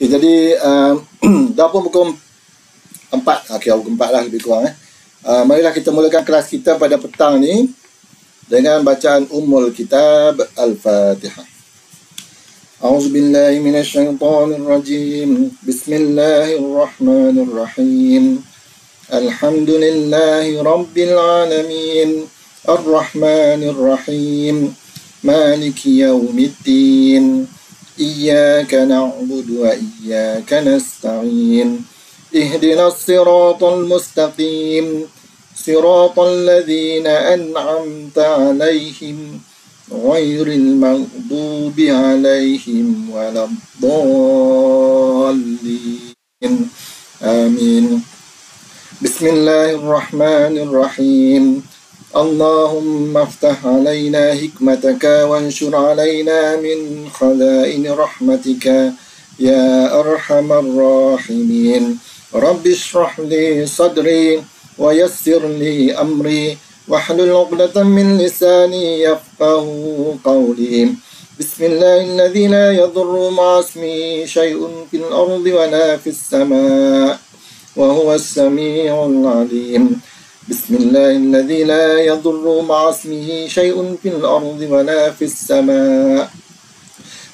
Okay, jadi dah pun pukul 4. Okay, pukul 4 lah lebih kurang. Marilah kita mulakan kelas kita pada petang ni dengan bacaan Ummul Kitab Al-Fatihah. A'udzubillahi minasyaitonirrajim. Bismillahirrahmanirrahim. Alhamdulillahi rabbil alamin. Ar-Rahmanir-Rahim. Maliki yaumiddin. Iyyaka na'budu wa iyyaka nasta'in. Ihdinas siratal mustaqim. Siratal ladzina an'amta 'alaihim ghairil maghdubi 'alaihim waladdallin. Amin. Bismillahirrahmanirrahim. Allahumma aftah alaina hikmataka wanshur alaina min khalaini rahmatika ya arhamar rahimin. Rabbi shrah li sadri wa yassir li amri wahlul 'uqdatam min lisani yafqahu qawli. Bismillahilladzi la yadurru ma'a ismihi syai'un fil ardi wa la fis sama' wa huwas sami'ul 'alim. Bismillahilladzi la yadurru ma'a ismihi syai'un fil ardi wa la fis sama'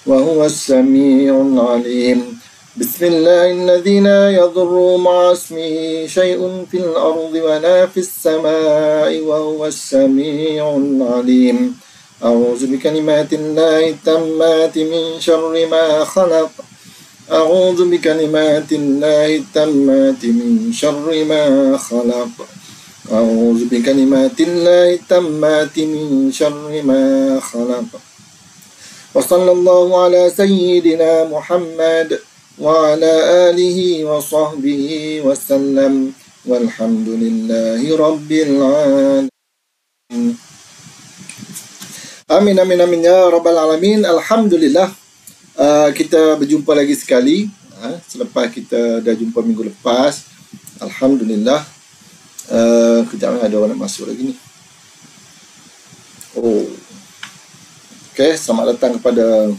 wa huwas sami'ul 'alim. Bismillahilladzi la yadurru ma'a ismihi syai'un fil ardi wa la fis sama'i wa huwas sami'ul 'alim. A'udzu bikalimatillahi tammati min syarri ma khalaq. A'udzu bikalimatillahi tammati min syarri ma khalaq. A'udzu bikalimatillahi tammati min syarri ma khalaq. Wa sallallahu ala sayyidina Muhammad wa ala alihi wa sahbihi wa sallam. Walhamdulillahi rabbil alamin. Amin amin amin ya rabbal alamin. Alhamdulillah, kita berjumpa lagi sekali selepas kita dah jumpa minggu lepas. Alhamdulillah. Kejap ada orang nak masuk lagi ni. Okay, selamat datang kepada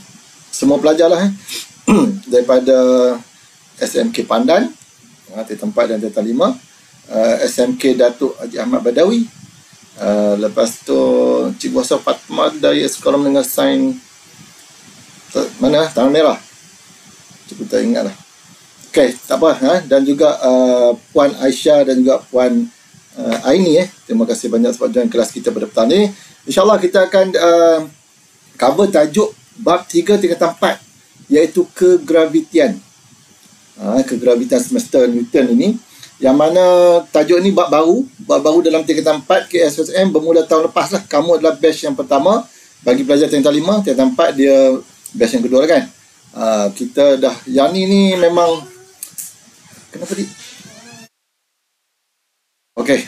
semua pelajar lah daripada SMK Pandan, T4 dan T5, SMK Datuk Haji Ahmad Badawi, lepas tu Cik Kuasa Fatma dari Sekolah Menengah Sains mana? Tanah Merah. Cuba tak ingat lah. Okay, tak apa. Dan juga Puan Aisyah dan juga Puan Aini. Terima kasih banyak sebab join kelas kita pada petang ni. InsyaAllah kita akan cover tajuk bab 3 tingkatan 4, iaitu kegravitian. Kegravitian semester Newton ini, yang mana tajuk ni bab baru dalam tingkatan 4 KSSM bermula tahun lepas lah. Kamu adalah batch yang pertama bagi pelajar tingkatan 5, tingkatan 4 dia batch yang kedua lah kan. Kita dah, yang ni memang kenapa di okey,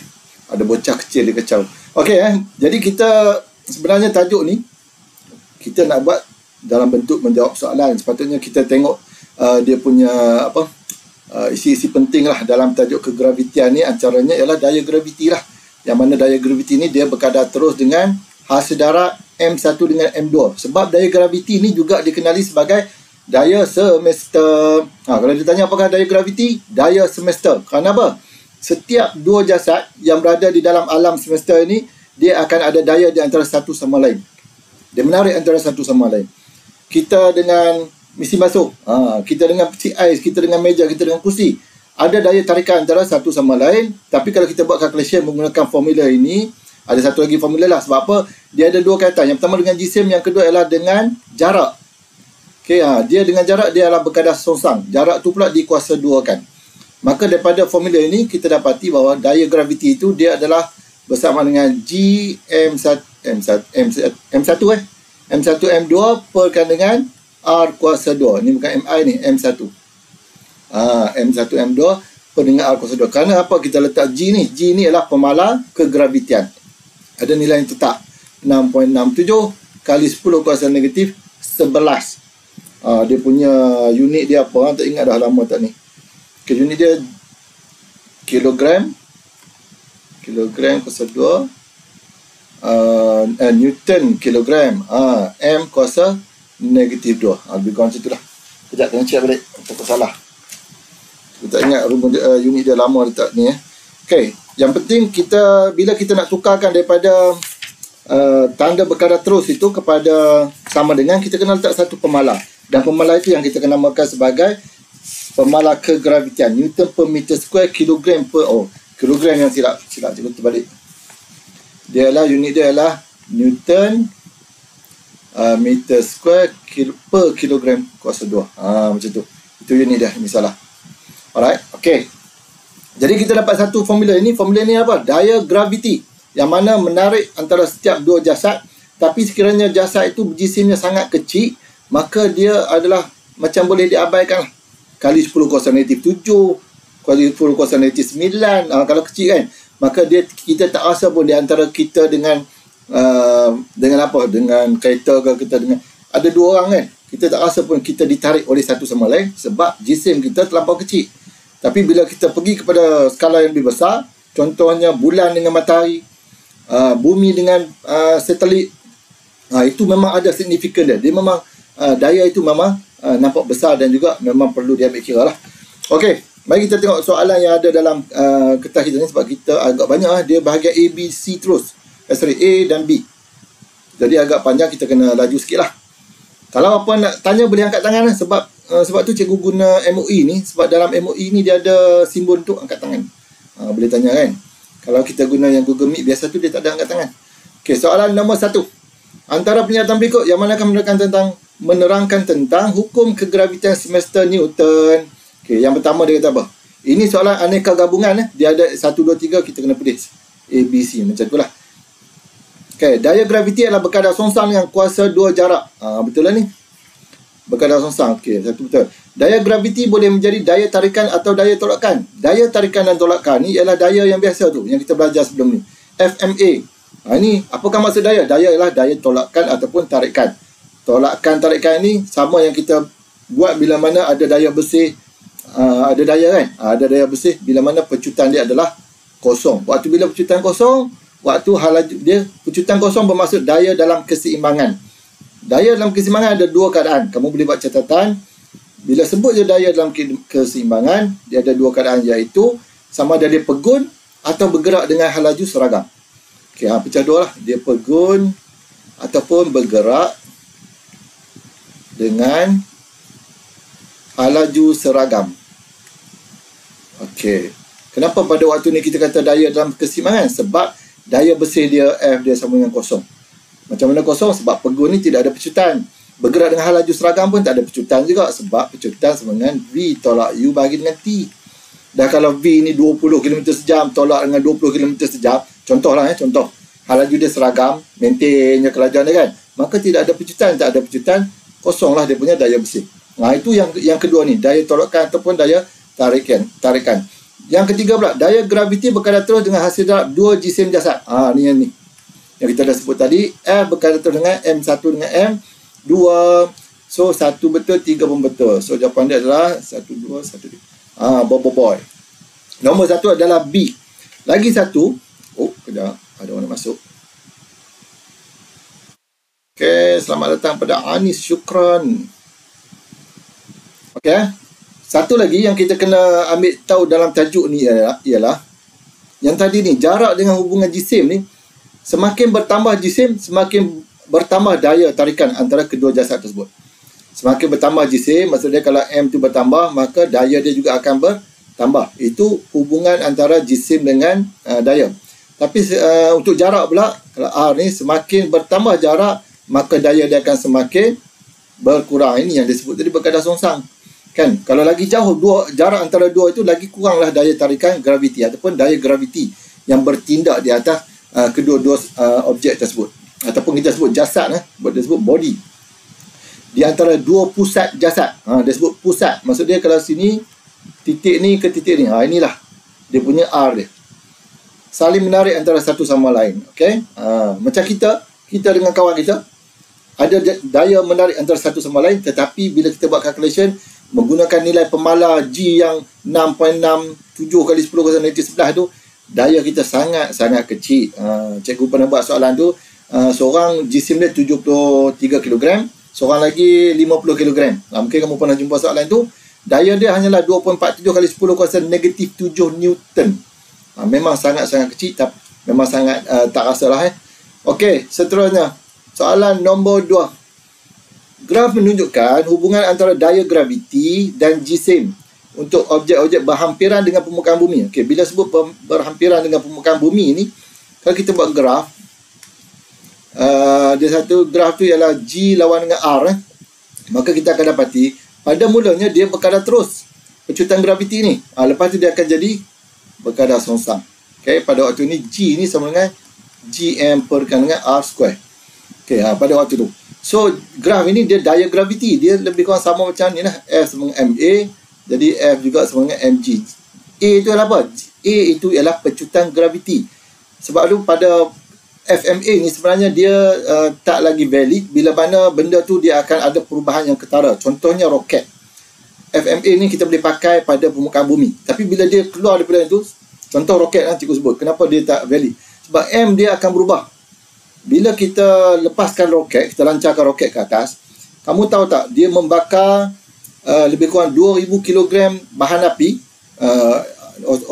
ada bocah kecil dia kacau. Okey, jadi kita sebenarnya tajuk ni kita nak buat dalam bentuk menjawab soalan. Sepatutnya kita tengok dia punya isi-isi penting lah dalam tajuk kegravitian ni. Antaranya ialah daya graviti lah, yang mana daya graviti ni dia berkadar terus dengan hasil darat M1 dengan M2. Sebab daya graviti ni juga dikenali sebagai daya semester. Kalau ditanya apakah daya graviti, daya semester. Kerana apa? Setiap dua jasad yang berada di dalam alam semesta ini, dia akan ada daya di antara satu sama lain. Dia menarik antara satu sama lain. Kita dengan mesin basuh, kita dengan peti ais, kita dengan meja, kita dengan kursi, ada daya tarikan antara satu sama lain. Tapi kalau kita buat calculation menggunakan formula ini, ada satu lagi formula lah. Sebab apa? Dia ada dua kaitan. Yang pertama dengan jisim, yang kedua ialah dengan jarak. Okay, dia dengan jarak dia adalah berkadar songsang. Jarak tu pula dikuasa duakan. Maka daripada formula ini kita dapati bahawa daya graviti itu dia adalah bersama dengan G M1 M2 perkan dengan R kuasa 2. Ni bukan MI ni, M1. M1 M2 per dengan R kuasa 2. Kerana apa kita letak G ni? G ni adalah pemalar kegravitian. Ada nilai yang tetap 6.67 kali 10 kuasa negatif 11. Dia punya unit dia apa? Tak ingat dah lama tak ni. Okay, unit dia kilogram kuasa 2, Newton kilogram, M kuasa negatif 2. Lebih kurang macam itulah. Sekejap, tengok check balik. salah. Saya tak ingat unit dia lama letak ni. Okey, yang penting bila kita nak tukarkan daripada tanda berkadar terus itu kepada sama dengan, kita kena letak satu pemalar. Dan pemalar itu yang kita kena namakan sebagai pemalar kegravitian, Newton per meter square, kilogram per kilogram yang silap cikgu terbalik. Unit dia adalah Newton meter square per kilogram kuasa 2. Macam tu. Itu unit dia, ini salah. Alright, okey. Jadi kita dapat satu formula ini. Formula ini apa? Daya graviti, yang mana menarik antara setiap dua jasad. Tapi sekiranya jasad itu jisimnya sangat kecil, maka dia adalah macam boleh diabaikan lah. Kali 10 kuasa negatif 7, kali 10 kuasa negatif 9. Kalau kecil kan, maka kita tak rasa pun di antara kita dengan apa, dengan kereta ke, kita dengan ada dua orang kan, kita tak rasa pun kita ditarik oleh satu sama lain sebab jisim kita terlampau kecil. Tapi bila kita pergi kepada skala yang lebih besar, contohnya bulan dengan matahari, bumi dengan satelit, itu memang ada signifikan dia. Dia memang daya itu memang nampak besar dan juga memang perlu diambil kira lah. Okey, mari kita tengok soalan yang ada dalam kertas kita ni, sebab kita agak banyak dia bahagian A, B, C terus. A dan B. Jadi agak panjang, kita kena laju sikit lah. Kalau apa nak tanya boleh angkat tangan lah. Sebab tu cikgu guna MOE ni. Sebab dalam MOE ni dia ada simbol untuk angkat tangan. Boleh tanya kan. Kalau kita guna yang Google Meet biasa tu, dia tak ada angkat tangan. Okey, soalan nombor 1. Antara pernyataan berikut yang manakah menerangkan tentang hukum kegravitian semester Newton. Okey, yang pertama dia kata apa? Ini soalan aneka gabungan. Dia ada 1, 2, 3, kita kena pilih A, B, C. Macam tu lah. Okay, daya graviti adalah berkadar songsang dengan kuasa 2 jarak. Betul lah ni. Berkadar songsang. Okey, satu betul. Daya graviti boleh menjadi daya tarikan atau daya tolakan. Daya tarikan dan tolakan ni ialah daya yang biasa tu, yang kita belajar sebelum ni. FMA. Ini apakah maksud daya? Daya ialah daya tolakan ataupun tarikan. Tolakan tarikan ni sama yang kita buat bila mana ada daya bersih. Ada daya kan? Ada daya bersih bila mana pecutan dia adalah kosong. Waktu bila pecutan kosong, waktu dia pecutan kosong bermaksud daya dalam keseimbangan. Daya dalam keseimbangan ada dua keadaan. Kamu boleh buat catatan. Bila sebut je daya dalam keseimbangan, dia ada dua keadaan, iaitu sama ada dia pegun atau bergerak dengan hal laju seragam. Okey, pecah dua lah. Dia pegun ataupun bergerak dengan hal laju seragam. Okey. Kenapa pada waktu ni kita kata daya dalam keseimbangan? Sebab daya bersih dia F dia sama dengan kosong. Macam mana kosong? Sebab pegun ni tidak ada pecutan. Bergerak dengan hal laju seragam pun tak ada pecutan juga. Sebab pecutan sama dengan V tolak U bahagi dengan T. Dan kalau V ni 20 km sejam tolak dengan 20 km sejam, contohlah contoh. Hal laju dia seragam, maintainnya kelajuan dia kan. Maka tidak ada pecutan. Tak ada pecutan, kosonglah dia punya daya bersih. Itu yang kedua ni. Daya tolakan ataupun daya tarikan. Yang ketiga pula, daya graviti berkadar terus dengan hasil darab dua jisim jasad. Ni yang kita dah sebut tadi. F berkadar terus dengan M1 dengan M2. So 1 betul, 3 pun betul. So jawapan dia adalah 1, 2, 1, 2. Boy. Nombor 1 adalah B. Lagi satu. Kejap. Ada orang nak masuk. Okay, selamat datang pada Anis Syukran. Okay. Satu lagi yang kita kena ambil tahu dalam tajuk ni ialah yang tadi ni, jarak dengan hubungan jisim ni, semakin bertambah jisim, semakin bertambah daya tarikan antara kedua jasad tersebut. Semakin bertambah jisim, maksudnya kalau M tu bertambah, maka daya dia juga akan bertambah. Itu hubungan antara jisim dengan daya. Tapi untuk jarak pula, kalau R ni semakin bertambah jarak, maka daya dia akan semakin berkurang. Ini yang disebut tadi berkadar songsang. Kan, kalau lagi jauh jarak antara dua itu, lagi kuranglah daya tarikan graviti ataupun daya graviti yang bertindak di atas kedua-dua objek tersebut, ataupun kita sebut jasad, dia sebut body. Di antara dua pusat jasad, dia sebut pusat. Maksud dia kalau sini titik ni ke titik ni, inilah dia punya R dia. Saling menarik antara satu sama lain. Okey, macam kita dengan kawan kita ada daya menarik antara satu sama lain, tetapi bila kita buat calculation menggunakan nilai pemalar G yang 6.67 kali 10 kuasa negatif 11 tu, daya kita sangat-sangat kecil. Cikgu pernah buat soalan tu, seorang jisim dia 73 kg, seorang lagi 50 kg. Mungkin kamu pernah jumpa soalan tu. Daya dia hanyalah 2.47 kali 10 kuasa negatif 7 Newton. Memang sangat-sangat kecil, tapi memang sangat tak rasalah. Okey, seterusnya. Soalan nombor 2. Graf menunjukkan hubungan antara daya graviti dan jisim untuk objek-objek berhampiran dengan permukaan bumi. Okey, bila sebut berhampiran dengan permukaan bumi ni, kalau kita buat graf, dia satu graf tu ialah G lawan dengan R. Maka kita akan dapati pada mulanya dia berkadar terus pecutan graviti ni. Lepas tu dia akan jadi berkadar songsang. Okey, pada waktu ni G ni sama dengan GM perkali dengan R square. Okey, pada waktu tu. So, graf ini dia daya graviti. Dia lebih kurang sama macam ni lah. F sama dengan MA. Jadi, F juga sama dengan mg. A itu adalah apa? A itu ialah pecutan graviti. Sebab tu pada FMA ni sebenarnya dia tak lagi valid bila mana benda tu dia akan ada perubahan yang ketara. Contohnya roket. FMA ni kita boleh pakai pada permukaan bumi. Tapi bila dia keluar daripada itu, contoh roket lah cikgu sebut. Kenapa dia tak valid? Sebab M dia akan berubah. Bila kita lepaskan roket, kita lancarkan roket ke atas, kamu tahu tak, dia membakar lebih kurang 2000 kg bahan api,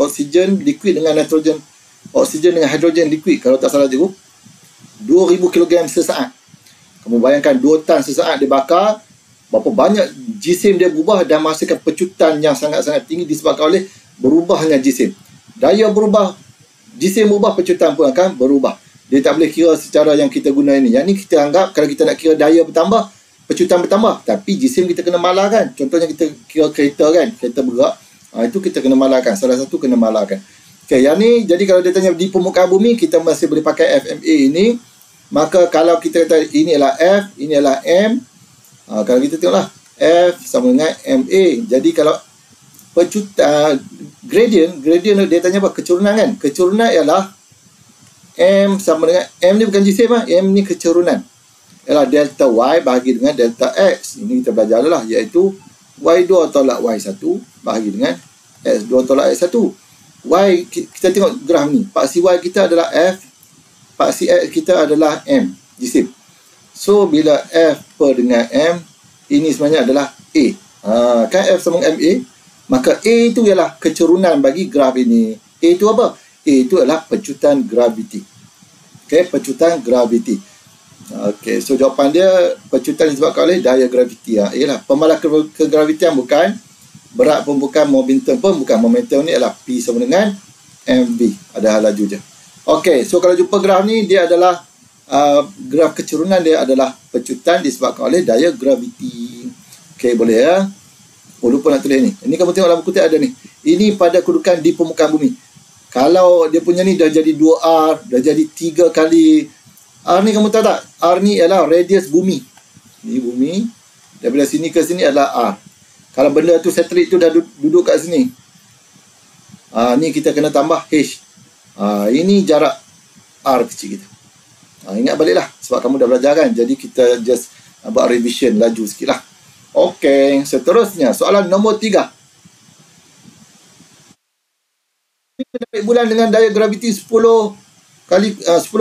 oksigen liquid dengan nitrogen, oksigen dengan hidrogen liquid, kalau tak salah cikgu, 2000 kg sesaat. Kamu bayangkan 2 tan sesaat dia bakar, berapa banyak jisim dia berubah dan menghasilkan pecutan yang sangat-sangat tinggi disebabkan oleh berubahnya jisim. Daya berubah, jisim berubah, pecutan pun akan berubah. Dia tak boleh kira secara yang kita guna ini. Yang ni kita anggap kalau kita nak kira daya bertambah, pecutan bertambah. Tapi jisim kita kena malarkan. Contohnya kita kira kereta kan, kereta bergerak. Itu kita kena malarkan. Salah satu kena malarkan. Okay, yang ni, jadi kalau dia tanya di permukaan bumi, kita masih boleh pakai FMA ini. Maka kalau kita kata ini adalah F, ini adalah M. Kalau kita tengoklah, F sama dengan MA. Jadi kalau pecutan, gradient dia tanya apa? Kecurunan kan? Kecurunan ialah M sama dengan, M ni bukan jisim lah, M ni kecurunan. Ialah delta Y bahagi dengan delta X. Ini kita belajar lah, iaitu Y2 tolak Y1 bahagi dengan X2 tolak X1. Y, kita tengok graf ni. Paksi Y kita adalah F, paksi X kita adalah M, jisim. So, bila F per dengan M, ini sebenarnya adalah A. Kan F sama dengan MA, maka A itu ialah kecurunan bagi graf ini. A itu apa? A itu adalah pecutan graviti. Okey, pecutan graviti. Okey, so jawapan dia pecutan disebabkan oleh daya graviti. Ialah pemalas kegravitian bukan, berat pun bukan, momentum pun bukan. Momentum ni adalah P sama dengan mv. Ada hal laju je. Okey, so kalau jumpa graf ni, dia adalah graf kecurunan, dia adalah pecutan disebabkan oleh daya graviti. Okey, boleh ya. Oh, lupa nak tulis ni. Ini kamu tengok dalam buku tu ada ni. Ini pada kedudukan di permukaan bumi. Kalau dia punya ni dah jadi 2R, dah jadi 3 kali. R ni kamu tahu tak? R ni ialah radius bumi. Ni bumi. Daripada sini ke sini adalah R. Kalau benda tu, satelit tu dah duduk kat sini. Ni kita kena tambah H. Ini jarak R kecil kita. Ingat balik lah. Sebab kamu dah belajar kan. Jadi kita just buat revision laju sikit lah. Okey. Seterusnya. Soalan nombor 3. Menarik bulan dengan daya graviti 10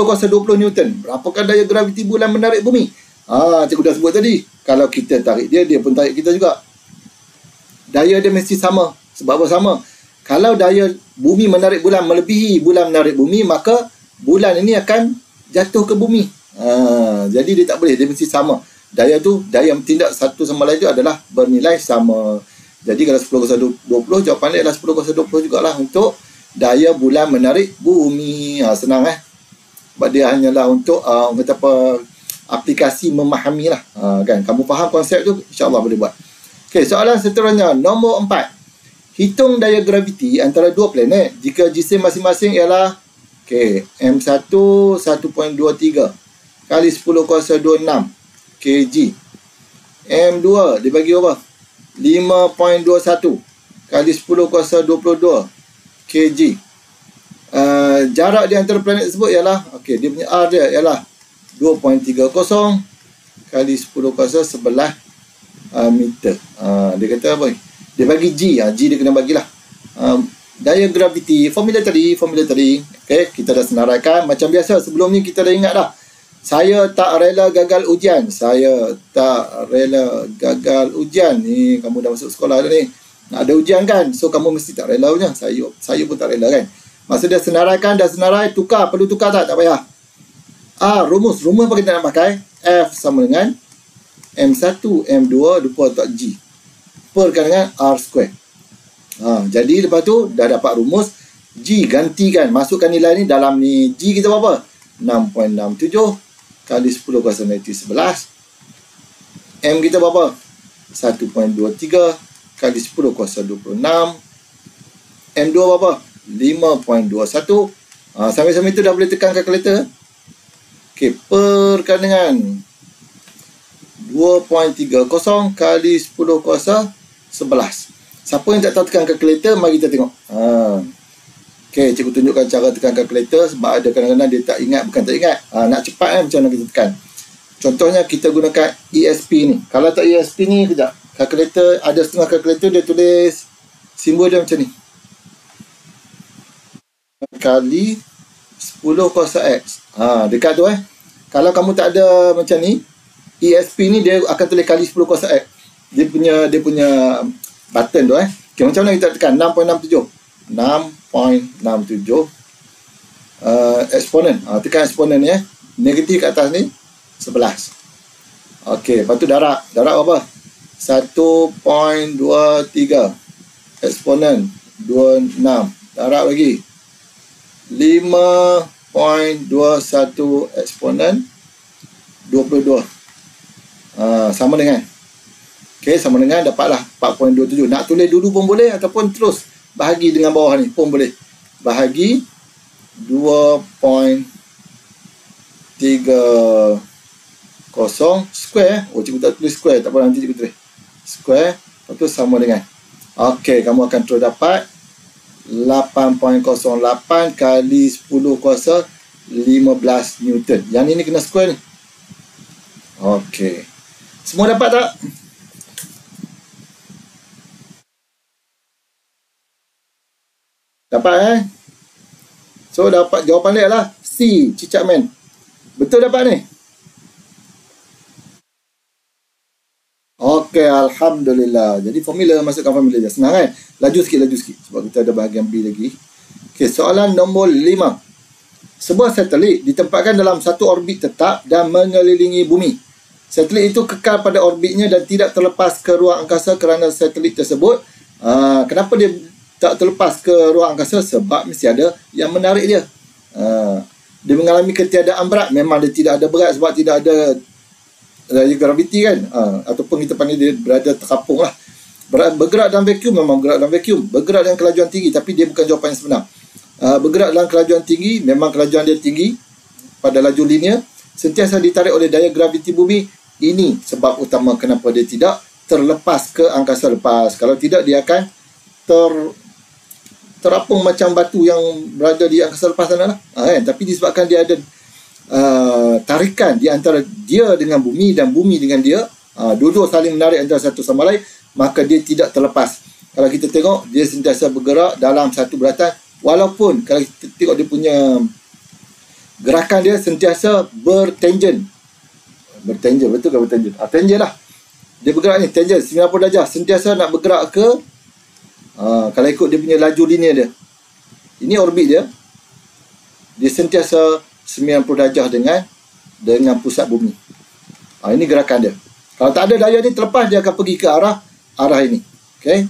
kuasa 20 Newton. Berapakah daya graviti bulan menarik bumi? Cikgu dah sebut tadi. Kalau kita tarik dia, dia pun tarik kita juga. Daya dia mesti sama. Sebab apa sama? Kalau daya bumi menarik bulan melebihi bulan menarik bumi, maka bulan ini akan jatuh ke bumi. Jadi dia tak boleh. Dia mesti sama. Daya tu, daya yang bertindak satu sama lain tu adalah bernilai sama. Jadi kalau 10 kuasa 20, jawapan dia adalah 10 kuasa 20 jugalah untuk daya bulan menarik bumi. Senang sebab dia hanyalah untuk kata apa, aplikasi memahami lah. Kan, kamu faham konsep tu, insyaAllah boleh buat. Okey, soalan seterusnya nombor 4. Hitung daya graviti antara dua planet jika jisim masing-masing ialah M1 1.23 kali 10 kuasa 26 kg. M2 dibagi apa? 5.21 kali 10 kuasa 22 kg. Jarak di antara planet tersebut ialah, dia punya R dia ialah 2.30 kali 10 kuasa 11 meter. Dia kata apa? Dia bagi G. G dia kena bagilah. Daya graviti, formula tadi. Okey, kita dah senaraikan. Macam biasa, sebelum ni kita dah ingat dah. Saya tak rela gagal ujian. Saya tak rela gagal ujian. Ni kamu dah masuk sekolah dah ni. Nak ada ujian kan? So kamu mesti tak rela ujian. Saya pun tak rela kan. Masa dia senaraikan, dah senarai, tukar. Perlu tukar tak? Tak payah. Rumus. Rumus apa kita nak pakai? F sama dengan M1, M2, lupa letak G. Perkan dengan R square. Jadi lepas tu, dah dapat rumus. G gantikan. Masukkan nilai ni dalam ni. G kita berapa? 6.67 kali 10 kuasa negatif 11. M kita berapa? 1.23 kali 10 kuasa 26. M2 berapa? 5.21. Sambil-sambil itu dah boleh tekan kalkulator. Okey, perkan dengan 2.30 kali 10 kuasa 11. Siapa yang tak tahu tekan kalkulator, mari kita tengok. Okey, cikgu tunjukkan cara tekan kalkulator sebab ada kadang-kadang dia tak ingat, bukan tak ingat. Nak cepat kan, macam mana kita tekan. Contohnya kita gunakan ESP ni. Kalau tak ESP ni, kejap. Kalkulator, ada setengah kalkulator dia tulis simbol dia macam ni. Kali 10 kuasa X. Dekat tu Kalau kamu tak ada macam ni, ESP ni dia akan tulis kali 10 kuasa X. Dia punya button tu Okay, macam mana kita tekan? 6.67. 6.67 eksponen. Tekan eksponen ni negatif kat atas ni 11. Okey, lepas tu darab. Darab apa? 1.23 eksponen 26. Darab lagi 5.21 eksponen 22. Sama dengan sama dengan dapatlah 4.27. Nak tulis dulu pun boleh ataupun terus bahagi dengan bawah ni pun boleh. Bahagi 2.30 square. Cikgu tak tulis square, tak apa, nanti cikgu tulis square. Lepas tu sama dengan. Okey, kamu akan terus dapat 8.08 kali 10 kuasa 15 Newton. Yang ni kena square ni. Okey. Semua dapat tak? Dapat So dapat jawapan dia lah C, cicak man. Betul dapat ni? Okey, Alhamdulillah. Jadi formula, masukkan formula je. Senang kan? Laju sikit. Sebab kita ada bahagian B lagi. Okey, soalan nombor 5. Sebuah satelit ditempatkan dalam satu orbit tetap dan mengelilingi bumi. Satelit itu kekal pada orbitnya dan tidak terlepas ke ruang angkasa kerana satelit tersebut. Kenapa dia tak terlepas ke ruang angkasa? Sebab mesti ada yang menarik dia. Dia mengalami ketiadaan berat. Memang dia tidak ada berat sebab tidak ada daya graviti kan. Ataupun kita panggil dia berada terkapung lah. Bergerak dalam vacuum, memang bergerak dalam vacuum. Bergerak dengan kelajuan tinggi, tapi dia bukan jawapan yang sebenar. Bergerak dalam kelajuan tinggi, memang kelajuan dia tinggi pada laju linear. Sentiasa ditarik oleh daya graviti bumi. Ini sebab utama kenapa dia tidak terlepas ke angkasa lepas. Kalau tidak, dia akan terapung macam batu yang berada di angkasa lepas sana lah. Tapi disebabkan dia ada tarikan di antara dia dengan bumi dan bumi dengan dia, dua-dua saling menarik antara satu sama lain, maka dia tidak terlepas. Kalau kita tengok, dia sentiasa bergerak dalam satu beratan, walaupun kalau kita tengok dia punya gerakan dia sentiasa bertangen. Bertangen, betul ke bertangen? Tangen lah. Dia bergerak ni, tangen 90 darjah. Sentiasa nak bergerak ke kalau ikut dia punya laju linear dia. Ini orbit dia. Dia sentiasa 90 darjah dengan pusat bumi. Ini gerakan dia. Kalau tak ada daya ni, terlepas dia akan pergi ke arah ini. Okey.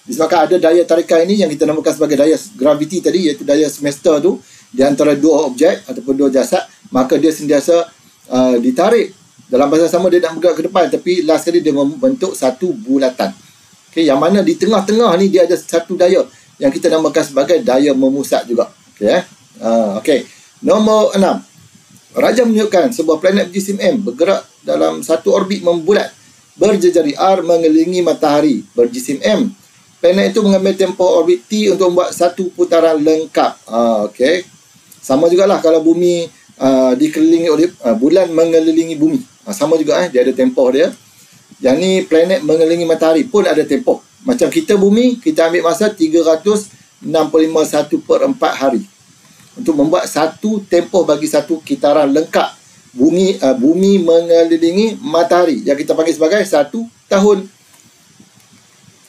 Disebabkan ada daya tarikan ini yang kita namakan sebagai daya graviti tadi, iaitu daya semester tu di antara dua objek ataupun dua jasad, maka dia sentiasa ditarik. Dalam bahasa sama dia nak bergerak ke depan, tapi last kali dia membentuk satu bulatan. Okey, yang mana di tengah-tengah ni dia ada satu daya yang kita namakan sebagai daya memusat juga. Okey. Okey. Nombor 6. Raja menunjukkan sebuah planet berjisim M bergerak dalam satu orbit membulat berjejari R mengelilingi matahari berjisim M. Planet itu mengambil tempoh orbit T untuk membuat satu putaran lengkap. Okey. Sama jugalah kalau bumi dikelilingi oleh bulan mengelilingi bumi. Sama juga dia ada tempoh dia. Yang ni planet mengelilingi matahari pun ada tempoh. Macam kita bumi, kita ambil masa 365 1/4 hari untuk membuat satu tempoh bagi satu kitaran lengkap bumi mengelilingi matahari yang kita panggil sebagai 1 tahun.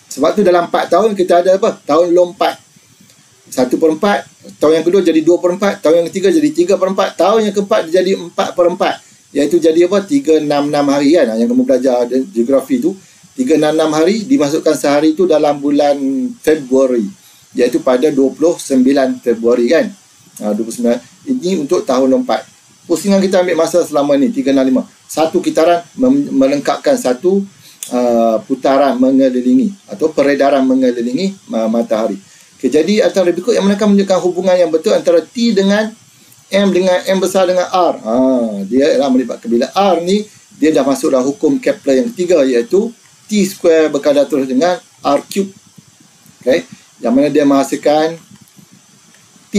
Sebab tu dalam 4 tahun kita ada apa? Tahun lompat. 1/4, tahun yang kedua jadi 2/4, tahun yang ketiga jadi 3/4, tahun yang keempat jadi 4/4, iaitu jadi apa? 366 hari kan. Yang kamu belajar geografi tu, 366 hari dimasukkan sehari tu dalam bulan Februari, iaitu pada 29 Februari kan. 29. Ini untuk tahun lompat. Pusingan kita ambil masa selama ni 365. Satu kitaran melengkapkan satu putaran mengelilingi atau peredaran mengelilingi matahari. Okay, jadi antara berikut yang mana akan menunjukkan hubungan yang betul antara T dengan M besar dengan R. Dia ialah melibatkan bila R ni dia dah masuk dalam hukum Kepler yang ketiga, iaitu T square berkadar terus dengan R cube. Okay, yang mana dia menghasilkan T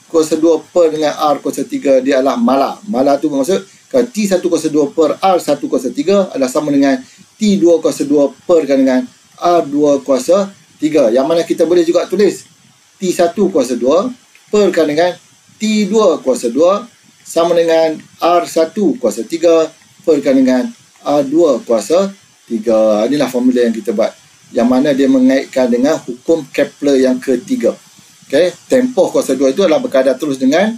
kuasa 2 per dengan R kuasa 3, dia adalah mala. Mala tu bermaksud kalau T1 kuasa 2 per R1 kuasa 3 adalah sama dengan T2 kuasa 2 per dengan R2 kuasa 3. Yang mana kita boleh juga tulis T1 kuasa 2 per dengan T2 kuasa 2 sama dengan R1 kuasa 3 per dengan R2 kuasa 3. Inilah formula yang kita buat, yang mana dia mengaitkan dengan hukum Kepler yang ketiga. Okay, tempoh kuasa 2 itu adalah berkadar terus dengan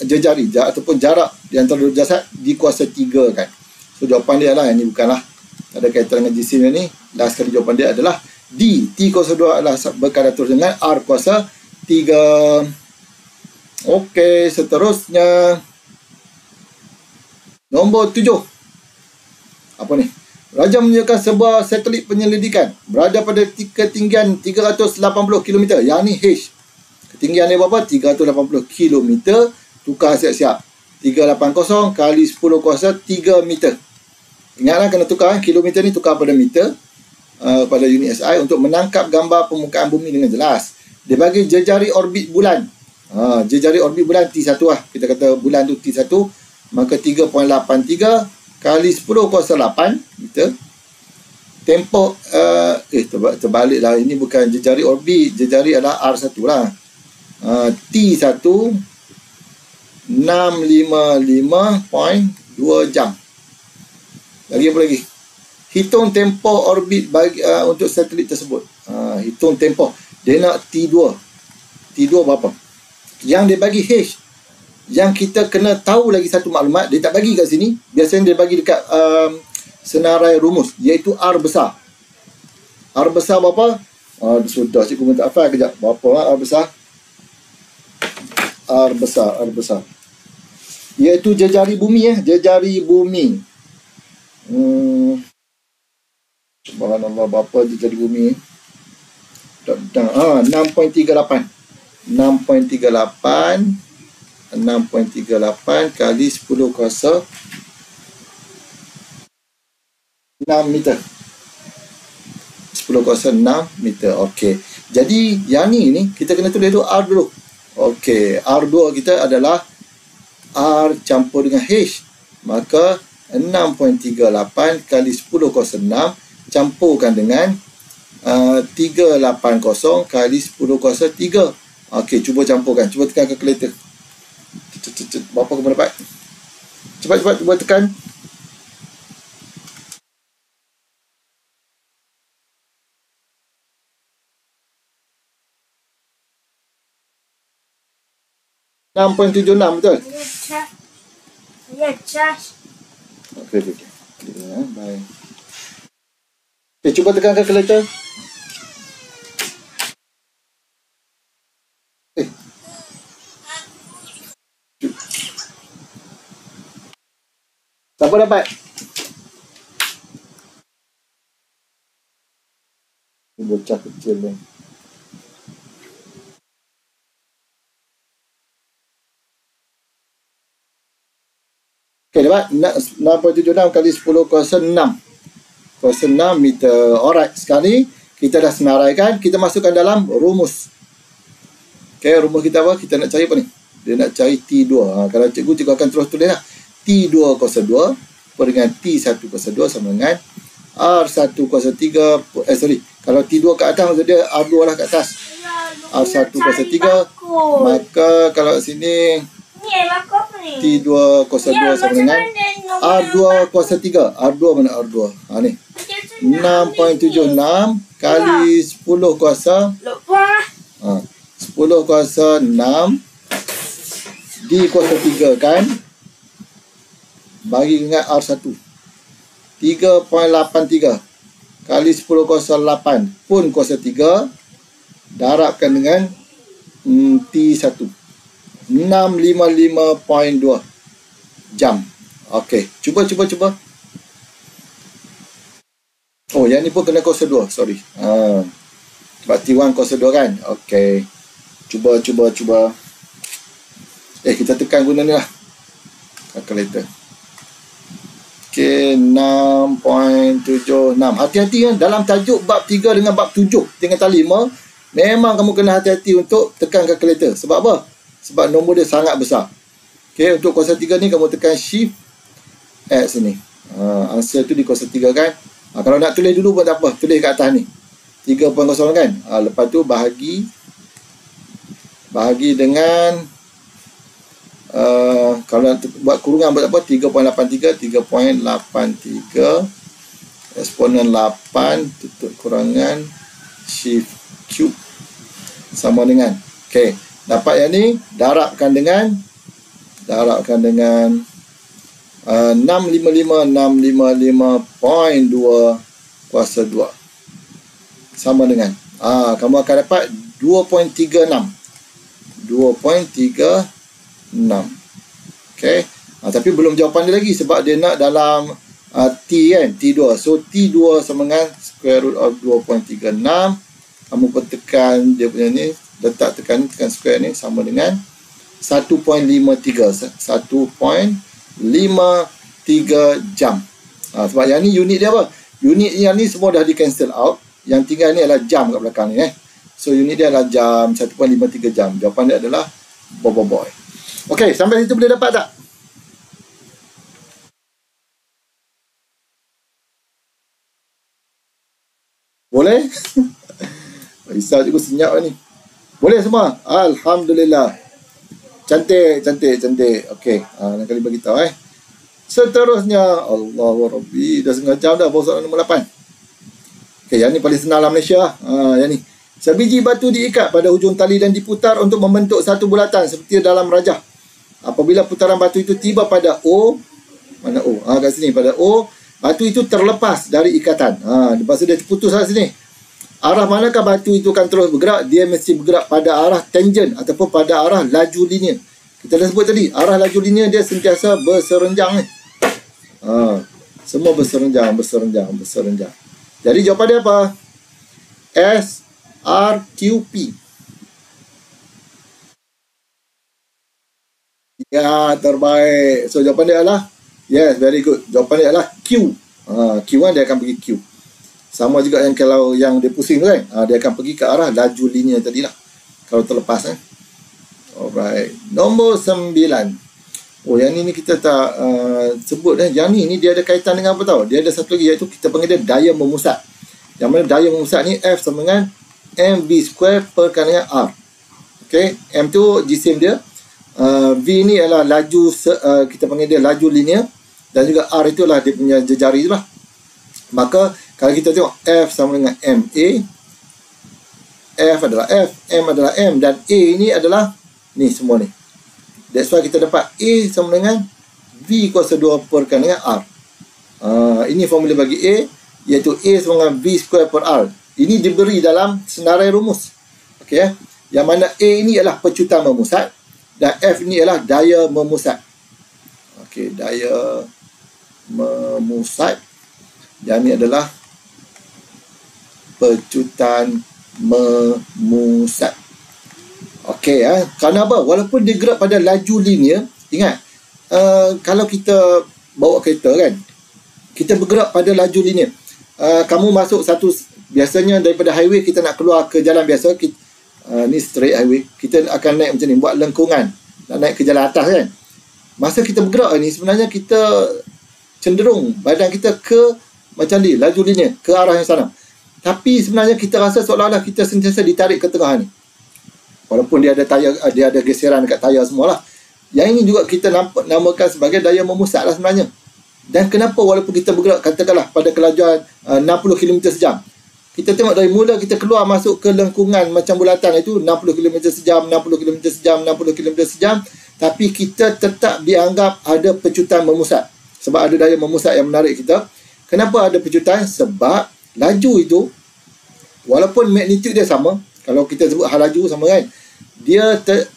jejari ataupun jarak di antara dua jasad di kuasa 3 kan. So jawapan dia adalah, ini bukanlah ada kaitan dengan jisim ni. Last kali jawapan dia adalah D. T kuasa 2 adalah berkadar terus dengan R kuasa 3. Okey, seterusnya nombor 7. Apa ni? Raja menunjukkan sebuah satelit penyelidikan berada pada ketinggian 380 km. Yang ni H. Ketinggian dia berapa? 380 km. Tukar siap-siap. 380 kali 10 kuasa 3 meter. Ingatlah kena tukar. Kilometer ni tukar pada meter. Pada unit SI untuk menangkap gambar permukaan bumi dengan jelas. Dia bagi jejari orbit bulan. Jejari orbit bulan T1 lah. Kita kata bulan tu T1. Maka 3.83 kali 10 kuasa 8 meter. Tempoh terbalik lah. Ini bukan jejari orbit. Jejari adalah R1 lah. T1 655.2 jam. Lagi apa lagi? Hitung tempoh orbit bagi untuk satelit tersebut. Hitung tempoh. Dia nak T2. T2 berapa? Yang dia bagi H. Yang kita kena tahu lagi satu maklumat, dia tak bagi kat sini. Biasanya dia bagi dekat senarai rumus, iaitu R besar. R besar berapa? Sudah cikgu minta hafal kejap. Berapa R besar? R besar. Iaitu jejari bumi jejari bumi. Subhanallah, berapa jejari bumi? 6.38 kali 10 kuasa 6 meter. 10 kuasa 6 meter. Okey. Jadi yang ni kita kena tulis dulu R dulu. Okey, R2 kita adalah R campur dengan H. Maka 6.38 kali 10 kuasa 6 campurkan dengan 380 kali 10 kuasa 3. Okey, cuba campurkan. Cuba tekan kalkulator. Berapa kamu dapat? Cepat-cepat cuba tekan. .76 betul? Ya, Josh. Okey. Baik. Okey, cuba tekan kalkulator. Siapa dapat? Bocah kecil ni. Okey, dapat 6.76 kali 10 kuasa 6. Kuasa 6 meter. Alright, sekali kita dah senaraikan, kita masukkan dalam rumus. Okey, rumus kita apa? Kita nak cari apa ni? Dia nak cari T2. Kalau cikgu akan terus tulis lah. T2 kuasa 2 per dengan T1 kuasa 2 sama dengan R1 kuasa 3. Kalau T2 kat atas, maksud dia R2 lah kat atas. R1 kuasa 3. Maka kalau sini Ni baku apa ni? ni. T2 kuasa 2 Ya, sama macam dengan mana nombor R2 kuasa 3. R2 mana R2? Ha ni. Macam mana 6.76 kali 10 kuasa lupa. 10 kuasa 6 D kuasa 3 kan. Bagi dengan R1 3.83 kali 10 kuasa 8 pun kuasa 3 darabkan dengan T1 655.2 jam. Okey, cuba. Oh, yang ni pun kena kuasa 2, sorry. Sebab T1 kuasa 2 kan. Okey. Cuba. Kita tekan guna ni lah. Calculator. Okey, 6.76. Hati-hati kan dalam tajuk bab 3 dengan bab 7 tingkatan 5, memang kamu kena hati-hati untuk tekan kalkulator. Sebab apa? Sebab nombor dia sangat besar. Okey, untuk kuasa 3 ni kamu tekan shift X ni. Answer tu di kuasa 3 kan. Kalau nak tulis dulu pun tak apa, tulis kat atas ni 3.0 kan. Lepas tu bahagi dengan kalau nak buat kurungan buat apa, 3.83 eksponen 8 tutup kurangan shift cube sama dengan, okey, dapat yang ni darabkan dengan 655.2 kuasa 2 sama dengan kamu akan dapat 2.36. Okey. Tapi belum jawapan dia lagi sebab dia nak dalam T kan, T2. So T2 sama dengan square root of 2.36. Kamu pun tekan dia punya ni, tekan square ni sama dengan 1.53 jam. Sebab yang ni unit dia apa? Unit yang ni semua dah di cancel out. Yang tinggal ni adalah jam kat belakang ni So unit dia adalah jam, 1.53 jam. Jawapan dia adalah boy. Okey, sampai situ boleh dapat tak? Boleh? Risau juga senyap ni. Boleh semua? Alhamdulillah. Cantik. Okey, nak kali bagi tahu Seterusnya, Allahu Rabbi, dah setengah jam dah baru soalan nombor 8. Okey, yang ni paling senang lah Malaysia. Yang ni. Sebiji batu diikat pada hujung tali dan diputar untuk membentuk satu bulatan seperti dalam rajah. Apabila putaran batu itu tiba pada O, mana O? Kat sini pada O, batu itu terlepas dari ikatan. Lepas tu dia terputus kat sini. Arah manakah batu itu akan terus bergerak? Dia mesti bergerak pada arah tangent ataupun pada arah laju linear. Kita dah sebut tadi, arah laju linear dia sentiasa berserenjang ni. Semua berserenjang. Jadi jawapan dia apa? SRQP. Ya, terbaik. So jawapan dia adalah, yes, very good. Jawapan dia adalah Q. Q1 dia akan pergi Q. Sama juga yang kalau yang dia pusing tu kan, dia akan pergi ke arah laju linear tadi lah, kalau terlepas Alright. Nombor 9. Oh, yang ni kita tak sebut Yang ni dia ada kaitan dengan apa tahu? Dia ada satu lagi iaitu kita panggil dia daya memusat. Yang mana daya memusat ni F sama dengan mv square per dengan R. Okey, M tu jisim dia. V ni adalah laju kita panggil dia laju linear, dan juga R itulah dia punya jejari tu lah. Maka kalau kita tengok F sama dengan MA, F adalah F, M adalah M, dan A ni adalah ni semua ni. That's why kita dapat A sama dengan V kuasa 2 per dengan R. Ini formula bagi A, iaitu A sama dengan V square per R. Ini diberi dalam senarai rumus. Okey, yang mana A ini adalah pecutan memusat dan F ni adalah daya memusat. Okey, daya memusat. Yang ni adalah pecutan memusat. Okey, kenapa? Walaupun dia gerak pada laju linear, ingat, kalau kita bawa kereta kan, kita bergerak pada laju linear. Kamu masuk satu, biasanya daripada highway kita nak keluar ke jalan biasa, ni straight highway, kita akan naik macam ni, buat lengkungan, nak naik ke jalan atas kan. Masa kita bergerak ni, sebenarnya kita cenderung badan kita ke macam ni, laju linear, ke arah yang sana. Tapi sebenarnya kita rasa seolah-olah kita sentiasa ditarik ke tengah ni. Walaupun dia ada tayar, dia ada geseran dekat tayar semualah. Yang ini juga kita namakan sebagai daya memusat lah sebenarnya. Dan kenapa walaupun kita bergerak katakanlah pada kelajuan 60 km sejam, kita tengok dari mula kita keluar masuk ke lengkungan macam bulatan itu 60 km sejam, 60 km sejam, 60 km sejam, tapi kita tetap dianggap ada pecutan memusat. Sebab ada daya memusat yang menarik kita. Kenapa ada pecutan? Sebab laju itu, walaupun magnitude dia sama, kalau kita sebut hal laju sama kan,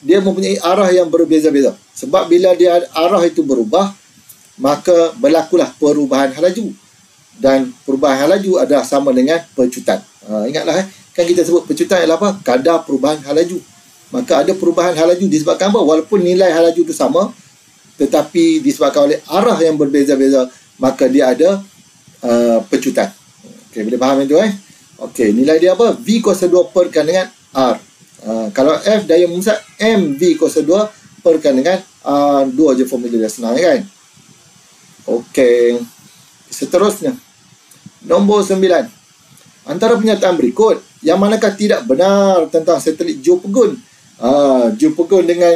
dia mempunyai arah yang berbeza-beza. Sebab bila dia arah itu berubah, maka berlakulah perubahan hal laju. Dan perubahan hal laju adalah sama dengan pecutan. Ingatlah kan kita sebut pecutan adalah apa? Kadar perubahan hal laju. Maka ada perubahan hal laju disebabkan apa? Walaupun nilai hal laju itu sama, tetapi disebabkan oleh arah yang berbeza-beza, maka dia ada pecutan. Okey, boleh faham itu Okey, nilai dia apa? V kuasa 2 perkan dengan R. Kalau F daya memusat, M V kuasa 2 perkan dengan R. 2 je formula dia, senang kan? Okey, seterusnya nombor 9. Antara pernyataan berikut yang manakah tidak benar tentang satelit geopogon? Geopogon dengan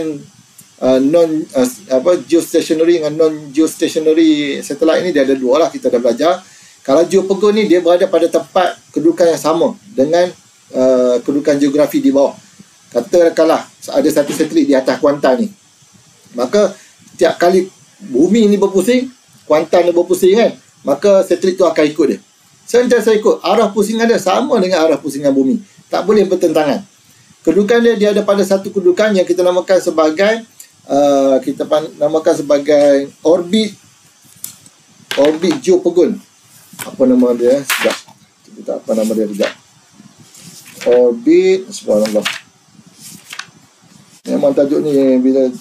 geostationary dengan non-geostationary satellite ini dia ada dua lah, kita dah belajar. Kalau geopogon ni dia berada pada tempat kedudukan yang sama dengan kedudukan geografi di bawah. Katakanlah ada satu satelit di atas kuantan ni, maka setiap kali bumi ni berpusing, kuantan ni berpusing kan, maka satelit tu akan ikut dia. Sentiasa ikut arah pusingan dia sama dengan arah pusingan bumi, tak boleh bertentangan. Kedudukan dia ada pada satu kedudukan yang kita namakan sebagai orbit geopogon. Apa nama dia? Sekejap. Kita apa nama dia sekejap. Orbit, subhanallah. Memang tajuk ni bila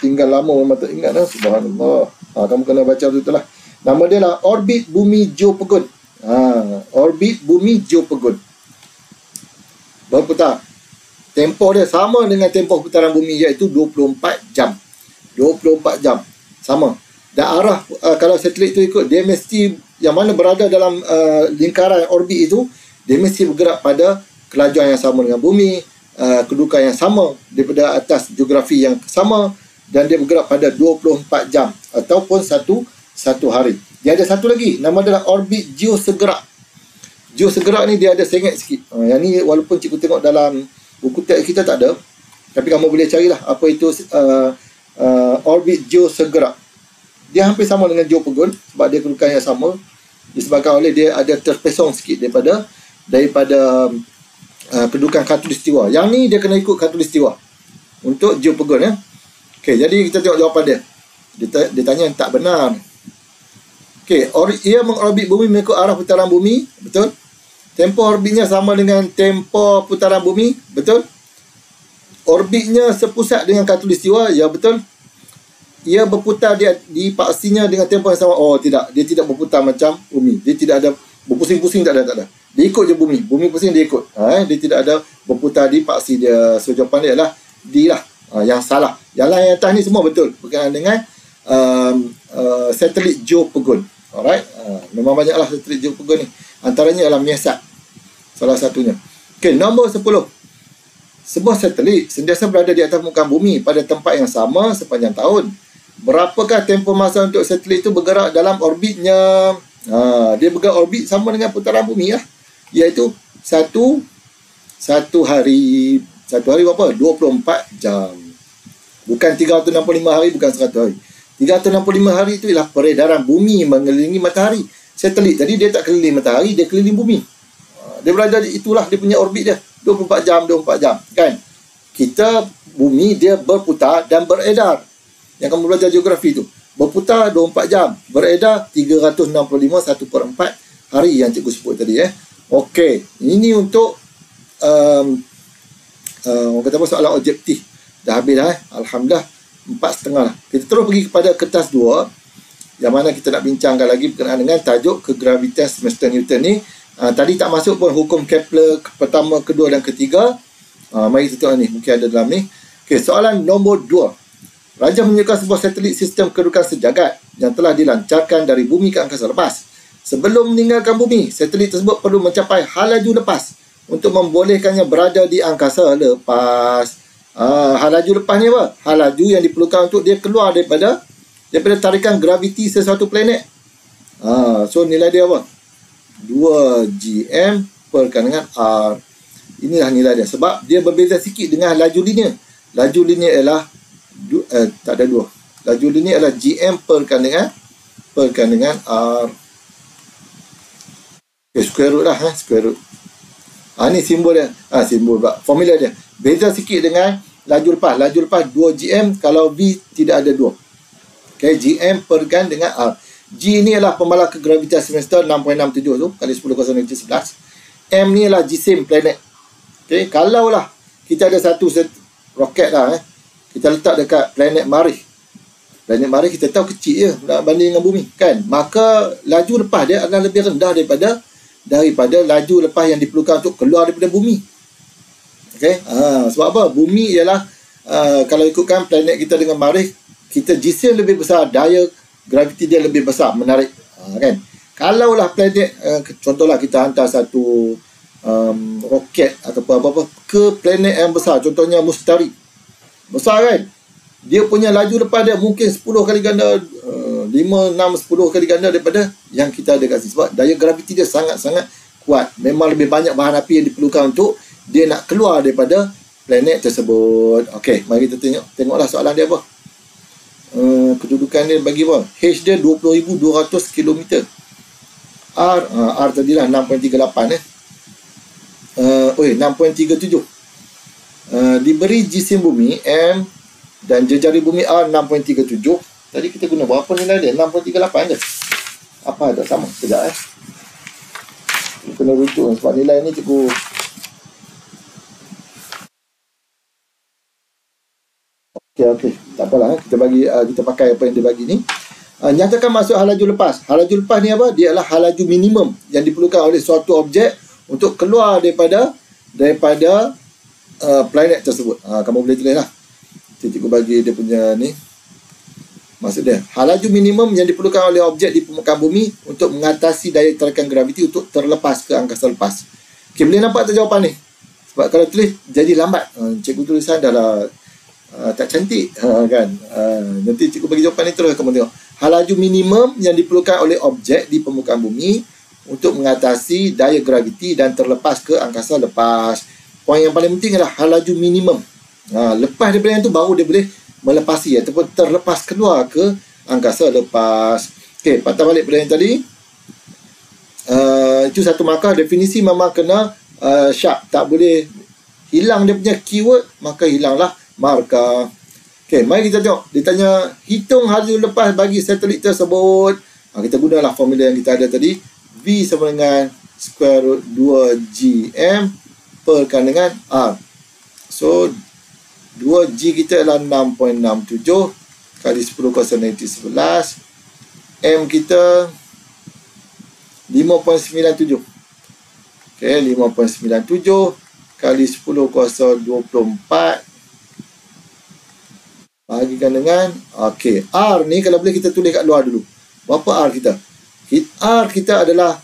tinggal lama memang tak ingat dah, subhanallah. Kamu kena baca betul lah. Nama dia lah orbit bumi geopogon. Orbit bumi geopogon. Berputar. Tempoh dia sama dengan tempoh putaran bumi, iaitu 24 jam. 24 jam. Sama. Dan arah, kalau satelit itu ikut, dia mesti, yang mana berada dalam lingkaran orbit itu, dia mesti bergerak pada kelajuan yang sama dengan bumi, kedudukan yang sama daripada atas geografi yang sama, dan dia bergerak pada 24 jam ataupun satu hari. Dia ada satu lagi, nama adalah orbit geosegerak. Geosegerak ni dia ada sengit sikit. Yang ni walaupun cikgu tengok dalam buku teks kita tak ada, tapi kamu boleh carilah apa itu orbit geosegerak. Dia hampir sama dengan geopogon sebab dia kedudukan yang sama, disebabkan oleh dia ada terpesong sikit daripada kedudukan khatulistiwa. Yang ni dia kena ikut khatulistiwa untuk geopogon ya. Okey, jadi kita tengok jawapan dia. Dia tanya yang tak benar. Okey, ia mengorbit bumi mengikut arah putaran bumi, betul? Tempoh orbitnya sama dengan tempoh putaran bumi, betul? Orbitnya sepusat dengan khatulistiwa, ya betul? Ia berputar di paksinya dengan tempoh yang sama. Oh tidak, dia tidak berputar macam bumi. Dia tidak ada berpusing-pusing, tak ada. Dia ikut je bumi. Bumi pusing dia ikut. Dia tidak ada berputar di paksi dia. So jawapan dia adalah D lah. Yang salah. Yang lain atas ni semua betul berkenaan dengan satelit geopogon. Alright. Memang banyaklah satelit geopogon ni. Antaranya adalah Measat, salah satunya. Okey, nombor 10. Sebuah satelit sentiasa berada di atas muka bumi pada tempat yang sama sepanjang tahun. Berapakah tempoh masa untuk satelit itu bergerak dalam orbitnya? Dia bergerak orbit sama dengan putaran bumi lah. Iaitu satu hari. Satu hari berapa? 24 jam. Bukan 365 hari, bukan 100 hari. 365 hari itu ialah peredaran bumi mengelilingi matahari. Satelit tadi dia tak keliling matahari, dia keliling bumi. Dia berada di itulah dia punya orbit dia. 24 jam kan. Kita bumi dia berputar dan beredar. Yang kamu belajar geografi tu. Berputar 24 jam, beredar 365 1/4 hari yang cikgu sebut tadi Okey, ini untuk orang kata apa, soalan objektif. Dah habis dah Alhamdulillah 4.5 lah. Kita terus pergi kepada kertas 2 yang mana kita nak bincangkan lagi berkenaan dengan tajuk kegravitian semesta Newton ni. Tadi tak masuk pun hukum Kepler pertama, kedua dan ketiga. Mari kita tengok ni, mungkin ada dalam ni. Okey, soalan nombor 2. Raja menyediakan sebuah satelit sistem kedudukan sejagat yang telah dilancarkan dari bumi ke angkasa lepas. Sebelum meninggalkan bumi, satelit tersebut perlu mencapai hal laju lepas untuk membolehkannya berada di angkasa lepas. Hal laju lepas ni apa? Hal laju yang diperlukan untuk dia keluar daripada tarikan graviti sesuatu planet. So nilai dia apa? 2gm perkan dengan r. Inilah nilai dia. Sebab dia berbeza sikit dengan laju linear. Laju linear ialah tak ada 2. Laju linear ialah gm perkan dengan r. Okay, square root lah. Square root. Ni simbol dia. Simbol pula. Formula dia. Beza sikit dengan laju lepas. Laju lepas 2gm kalau v tidak ada 2. Okay, gm perkan dengan r. G ni adalah pembalas kegravitasi semesta 6.67 tu kali 10 kuasa negatif 11. M ni adalah jisim planet. Okay, kalau lah kita ada satu roket lah kita letak dekat planet Marikh. Planet Marikh kita tahu kecil je banding dengan bumi kan. Maka laju lepas dia adalah lebih rendah daripada laju lepas yang diperlukan untuk keluar daripada bumi. Okay, sebab apa? Bumi ialah kalau ikutkan planet kita dengan Marikh, kita jisim lebih besar, daya graviti dia lebih besar, menarik kan. Kalaulah planet contohlah kita hantar satu roket atau apa-apa ke planet yang besar, contohnya Mustari, besar kan, dia punya laju lepas dia mungkin 10 kali ganda, 5, 6, 10 kali ganda daripada yang kita ada kat sini. Sebab daya graviti dia sangat-sangat kuat. Memang lebih banyak bahan api yang diperlukan untuk dia nak keluar daripada planet tersebut. Okey, mari kita tengoklah soalan dia apa. Kedudukan dia bagi apa? H dia 20,200 km. R tadilah 6.38 6.37. Diberi jisim bumi M dan jejari bumi R 6.37. Tadi kita guna berapa nilai dia? 6.38 ke? Apa tak sama? Sekejap kena rujuk sebab nilai ni cikgu Okey, tak apalah kita bagi kita pakai apa yang dia bagi ni. Nyatakan maksud hal laju lepas. Hal laju lepas ni apa? Dia adalah hal laju minimum yang diperlukan oleh suatu objek untuk keluar daripada planet tersebut. Kamu boleh tulis lah. Cikgu bagi dia punya ni. Maksud dia, hal laju minimum yang diperlukan oleh objek di permukaan bumi untuk mengatasi daya tarikan graviti untuk terlepas ke angkasa lepas. Okey, boleh nampak tak jawapan ni? Sebab kalau tulis jadi lambat. Cikgu tulisan dah lah tak cantik kan. Nanti cikgu bagi jawapan ni terus kamu tengok. Hal laju minimum yang diperlukan oleh objek di permukaan bumi untuk mengatasi daya graviti dan terlepas ke angkasa lepas. Poin yang paling penting adalah hal laju minimum. Lepas daripada yang tu baru dia boleh melepasi ataupun terlepas keluar ke angkasa lepas. Okey, patah balik pada yang tadi. Itu satu markah. Definisi memang kena sharp, tak boleh hilang dia punya keyword, maka hilanglah markah. Okey, mari kita tengok. Dia tanya hitung laju lepas bagi satelit tersebut. Kita gunalah formula yang kita ada tadi. V sama dengan square root 2gm perkan dengan R. So 2g kita adalah 6.67 kali 10 kuasa negatif 11. M kita 5.97. Okey, 5.97 kali 10 kuasa 24 bahagikan dengan okey, R ni kalau boleh kita tulis kat luar dulu. Berapa R kita? R kita adalah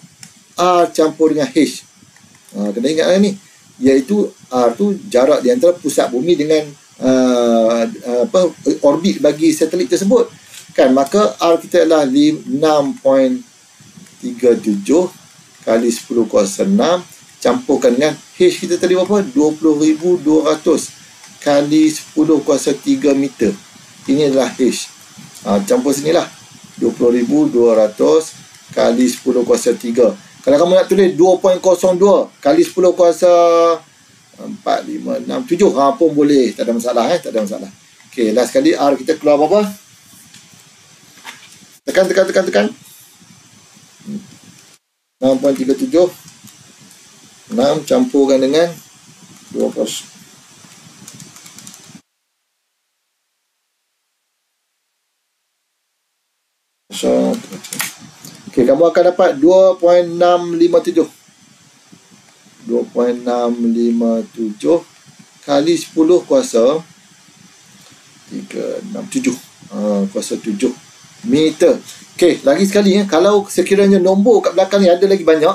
R campur dengan H. Kena ingat ni, iaitu R tu jarak di antara pusat bumi dengan orbit bagi satelit tersebut kan. Maka R kita adalah 6.37 kali 10 kuasa 6 campurkan dengan H kita tadi berapa? 20,200 kali 10 kuasa 3 meter. Ini adalah H. Campur sinilah. 20,200 kali 10 kuasa 3. Kalau kamu nak tulis 2.02 kali 10 kuasa 4, 5, 6, 7 pun boleh. Tak ada masalah. Tak ada masalah. Okey, last sekali R kita keluar berapa? Tekan. 6.37 6 campurkan dengan 2%. Okey, kamu akan dapat 2.657 kali 10 kuasa 367 kuasa 7 meter. Okey, lagi sekali kalau sekiranya nombor kat belakang ni ada lagi banyak,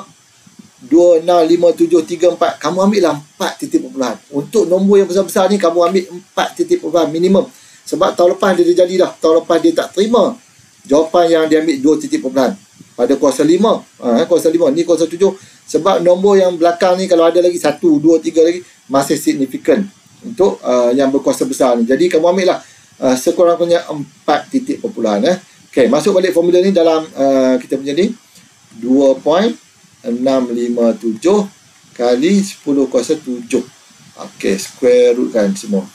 2, 6, 5, 7, 3, 4. Kamu ambil lah 4 titik perpuluhan. Untuk nombor yang besar-besar ni, kamu ambil 4 titik perpuluhan minimum. Sebab tahun lepas dia dah jadi dah. Tahun lepas dia tak terima jawapan yang dia ambil 2 titik perpuluhan. Pada kuasa 5. Kuasa 5. Ni kuasa 7. Sebab nombor yang belakang ni, kalau ada lagi 1, 2, 3 lagi, masih signifikan untuk yang berkuasa besar ni. Jadi kamu ambil lah sekurang-kurangnya 4 titik perpuluhan. Okey, masuk balik formula ni dalam kita punya ni. 2.657 kali 10 kuasa 7. Okey, square root kan semua.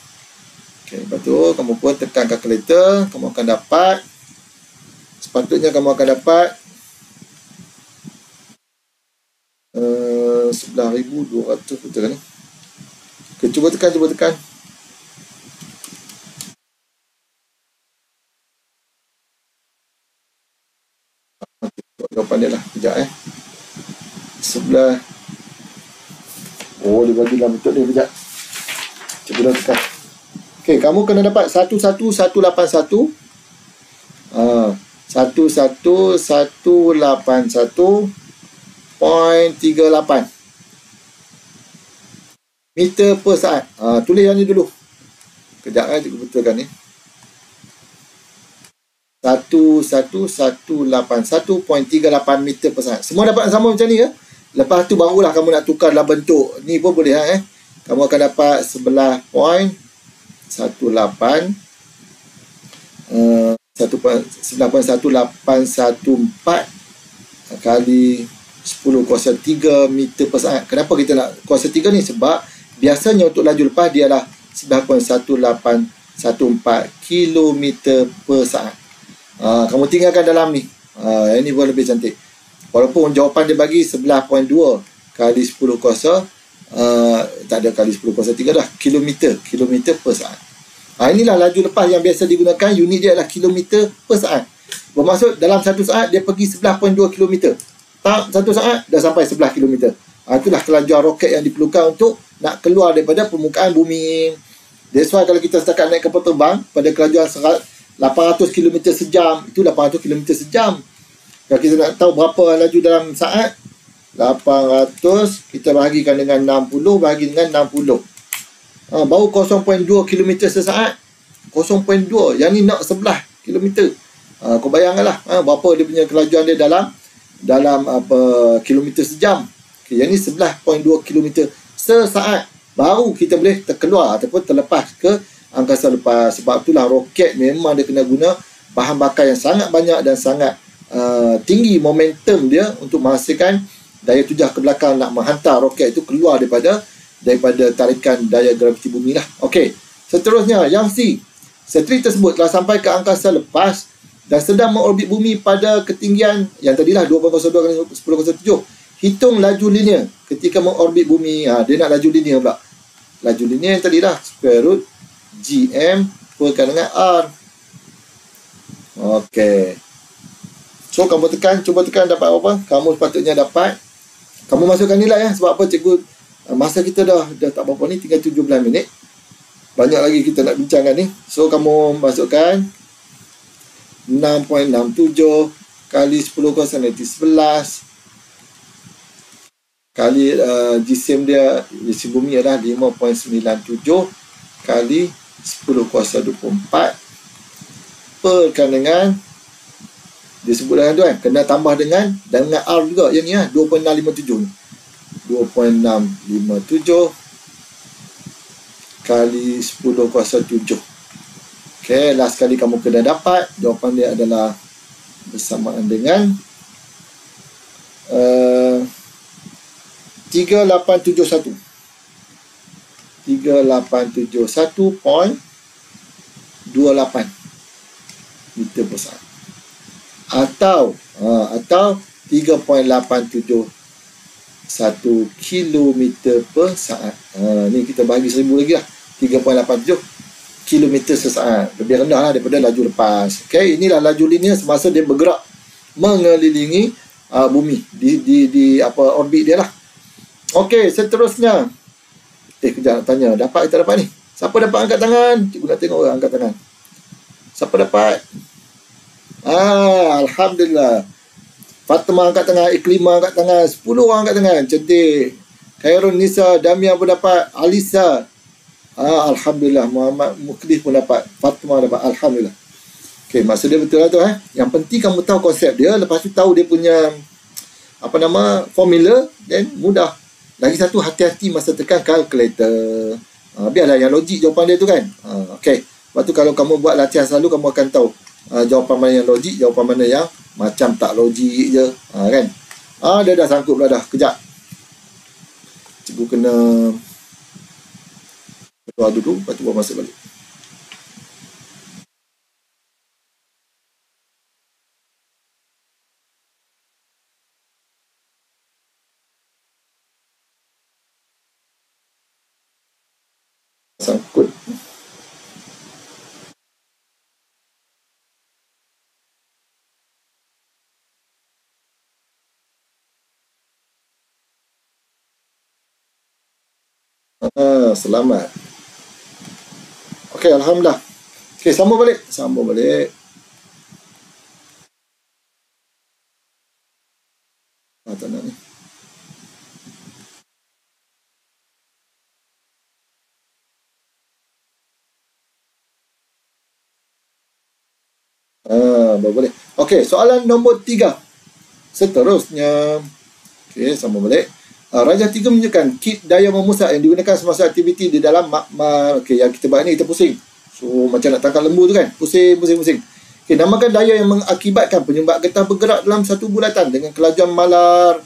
Okey, lepas tu kamu pun tekan calculator, kamu akan dapat, sepatutnya kamu akan dapat 11,200, betul kan ni? Okay, cuba tekan. Jawapan dia lah, kejap 11. Oh, dia bagi dalam bentuk ni, kejap. Cuba dah tekan. Okay, kamu kena dapat 11,181. 11,181.38 meter per saat. Tulis yang ni dulu. Kejap cikgu betulkan ni. 11,181.38 meter per saat. Semua dapat sama macam ni ke? Lepas tu barulah kamu nak tukar dalam bentuk ni pun boleh Kamu akan dapat 11.18 11.1814 kali 10 kuasa 3 meter per saat. Kenapa kita nak kuasa 3 ni? Sebab biasanya untuk laju lepas dia adalah 11.1814 kilometer per saat. Kamu tinggalkan dalam ni. Yang ni pun lebih cantik. Walaupun jawapan dia bagi 11.2 kali 10 kuasa tak ada kali 10 kuasa 3 dah. Kilometer per saat. Inilah laju lepas yang biasa digunakan. Unit dia adalah kilometer per saat. Bermaksud dalam 1 saat dia pergi 11.2 kilometer. Tak 1 saat dah sampai 11 kilometer. Itulah kelajuan roket yang diperlukan untuk nak keluar daripada permukaan bumi. That's why kalau kita setakat naik kapal terbang pada kelajuan 800 km sejam, itu 800 km sejam. Kalau kita nak tahu berapa laju dalam saat, 800 kita bahagikan dengan 60, bahagi dengan 60. Baru 0.2 km sesaat. 0.2. Yang ni nak 11 km. Kau bayangkanlah berapa dia punya kelajuan dia dalam kilometer sejam. Okay, yang ni 11.2 km sesaat. Baru kita boleh terkeluar ataupun terlepas ke angkasa lepas. Sebab itulah roket memang dia kena guna bahan bakar yang sangat banyak dan sangat tinggi momentum dia untuk menghasilkan daya tujah ke belakang nak menghantar roket itu keluar daripada tarikan daya graviti bumi lah. Okey, seterusnya yang C. Satelit tersebut telah sampai ke angkasa lepas dan sedang mengorbit bumi pada ketinggian yang tadilah 2.02 kali 10.7. Hitung laju linear ketika mengorbit bumi. Dia nak laju linear pula. Laju linear yang tadilah square root GM kurkan dengan R. Okey. So kamu cuba tekan dapat apa? Kamu sepatutnya dapat. Kamu masukkan nilai sebab apa cikgu, masa kita dah tak berapa ni, tinggal 17 minit. Banyak lagi kita nak bincangkan ni. So kamu masukkan 6.67 kali 10 kuasa negatif 11 kali jisim dia, jisim bumi adalah 5.97 kali 10 kuasa 24 perkan dengan, dia sebut dengan tu kena tambah dengan R juga yang ni 2.657 ni. 2.657 kali 10 kuasa 7. Okey, last kali kamu kena dapat. Jawapan dia adalah bersamaan dengan 3871 meter per saat. Atau 3.871 kilometer per saat. Ni kita bagi 1000 lagi lah. 3.87 kilometer sesaat. Lebih rendah lah daripada laju lepas. Okay, inilah laju linear semasa dia bergerak mengelilingi bumi di orbit dia lah. Okay, seterusnya. Kejap nak tanya. Dapat kita dapat ni? Siapa dapat angkat tangan? Cikgu nak tengok orang angkat tangan. Siapa dapat? Alhamdulillah. Fatimah angkat tangan, Iklimah angkat tangan, 10 orang angkat tangan. Cantik. Khairun Nisa, Damia pun dapat, Alisa. Alhamdulillah, Muhammad Muklis pun dapat, Fatimah dapat, alhamdulillah. Okey, maksud dia betul lah tu Yang penting kamu tahu konsep dia, lepas tu tahu dia punya formula, then mudah. Lagi satu, hati-hati masa tekan kalkulator. Biarlah yang logik jawapan dia tu kan. Okey. Lepas tu kalau kamu buat latihan selalu, kamu akan tahu jawapan mana yang logik, jawapan mana yang macam tak logik je. Kan? Dia dah sangkut pula dah. Kejap. Cikgu kena keluar dulu, lepas tu baru masuk balik. Sangkut. Selamat. Okey, alhamdulillah. Okey, sambung balik. Sambung balik. Tak nak ni. Boleh. Okey, soalan nombor 3. Seterusnya. Okey, sambung balik. Rajah 3 menunjukkan kit daya memusak yang digunakan semasa aktiviti di dalam makmal. Okey, yang kita buat ni kita pusing. So, macam nak tangkap lembu tu kan. Pusing. Okey, namakan daya yang mengakibatkan penyumbat getah bergerak dalam satu bulatan dengan kelajuan malar.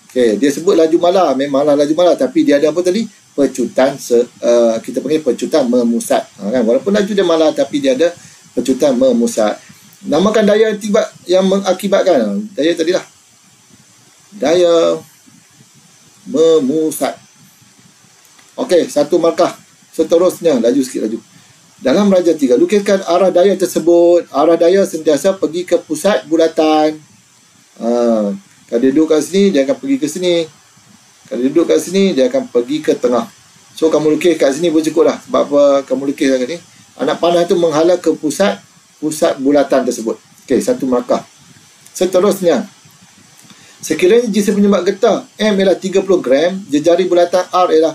Okey, dia sebut laju malar. Memanglah laju malar, tapi dia ada apa tadi? Pecutan, kita panggil pecutan memusat. Kan? Walaupun laju dia malar, tapi dia ada pecutan memusat. Namakan daya yang mengakibatkan. Daya tadilah. Daya memusat. Okey, satu markah. Seterusnya, laju sikit laju. Dalam rajah 3, lukiskan arah daya tersebut. Arah daya sentiasa pergi ke pusat bulatan. Kalau dia duduk kat sini, dia akan pergi ke sini. Kalau dia duduk kat sini, dia akan pergi ke tengah. So, kamu lukis kat sini pun cukup lah. Sebab apa kamu lukis kat sini? Anak panah tu menghala ke pusat bulatan tersebut. Okey, satu markah. Seterusnya, sekiranya jisa penyumbat getah M ialah 30 gram, jejari bulatan R ialah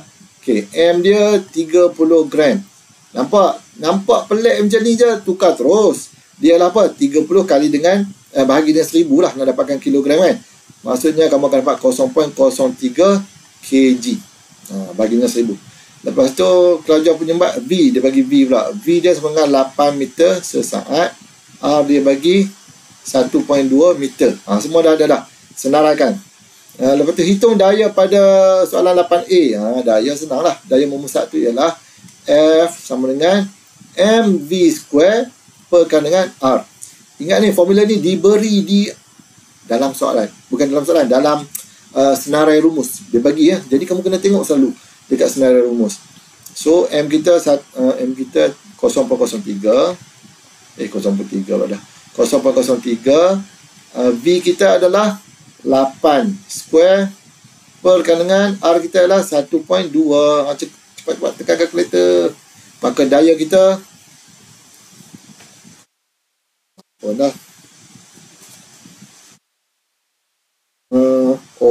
M dia 30 gram. Nampak pelik macam ni je, tukar terus. Dia ialah apa? 30 kali dengan bahagi dengan 1000 lah nak dapatkan kilogram kan. Maksudnya kamu akan dapat 0.03 kg. Bagi dengan 1000. Lepas tu kelajuan penyumbat V, dia bagi V pula. V dia sama dengan 8 meter sesaat. R dia bagi 1.2 meter. Semua dah ada dah. Senaraikan. Lepas tu hitung daya pada soalan 8A. Daya senang lah. Daya memusat tu ialah F sama dengan mv square perkan dengan R. Ingat ni, formula ni diberi di dalam soalan. Bukan dalam soalan, dalam senarai rumus. Dia bagi ya. Jadi kamu kena tengok selalu dekat senarai rumus. So M kita 0.03 lah dah. 0.03 V kita adalah 8 square perkan dengan R kita adalah 1.2. Cepat-cepat tekan kalkulator. Maka daya kita dah.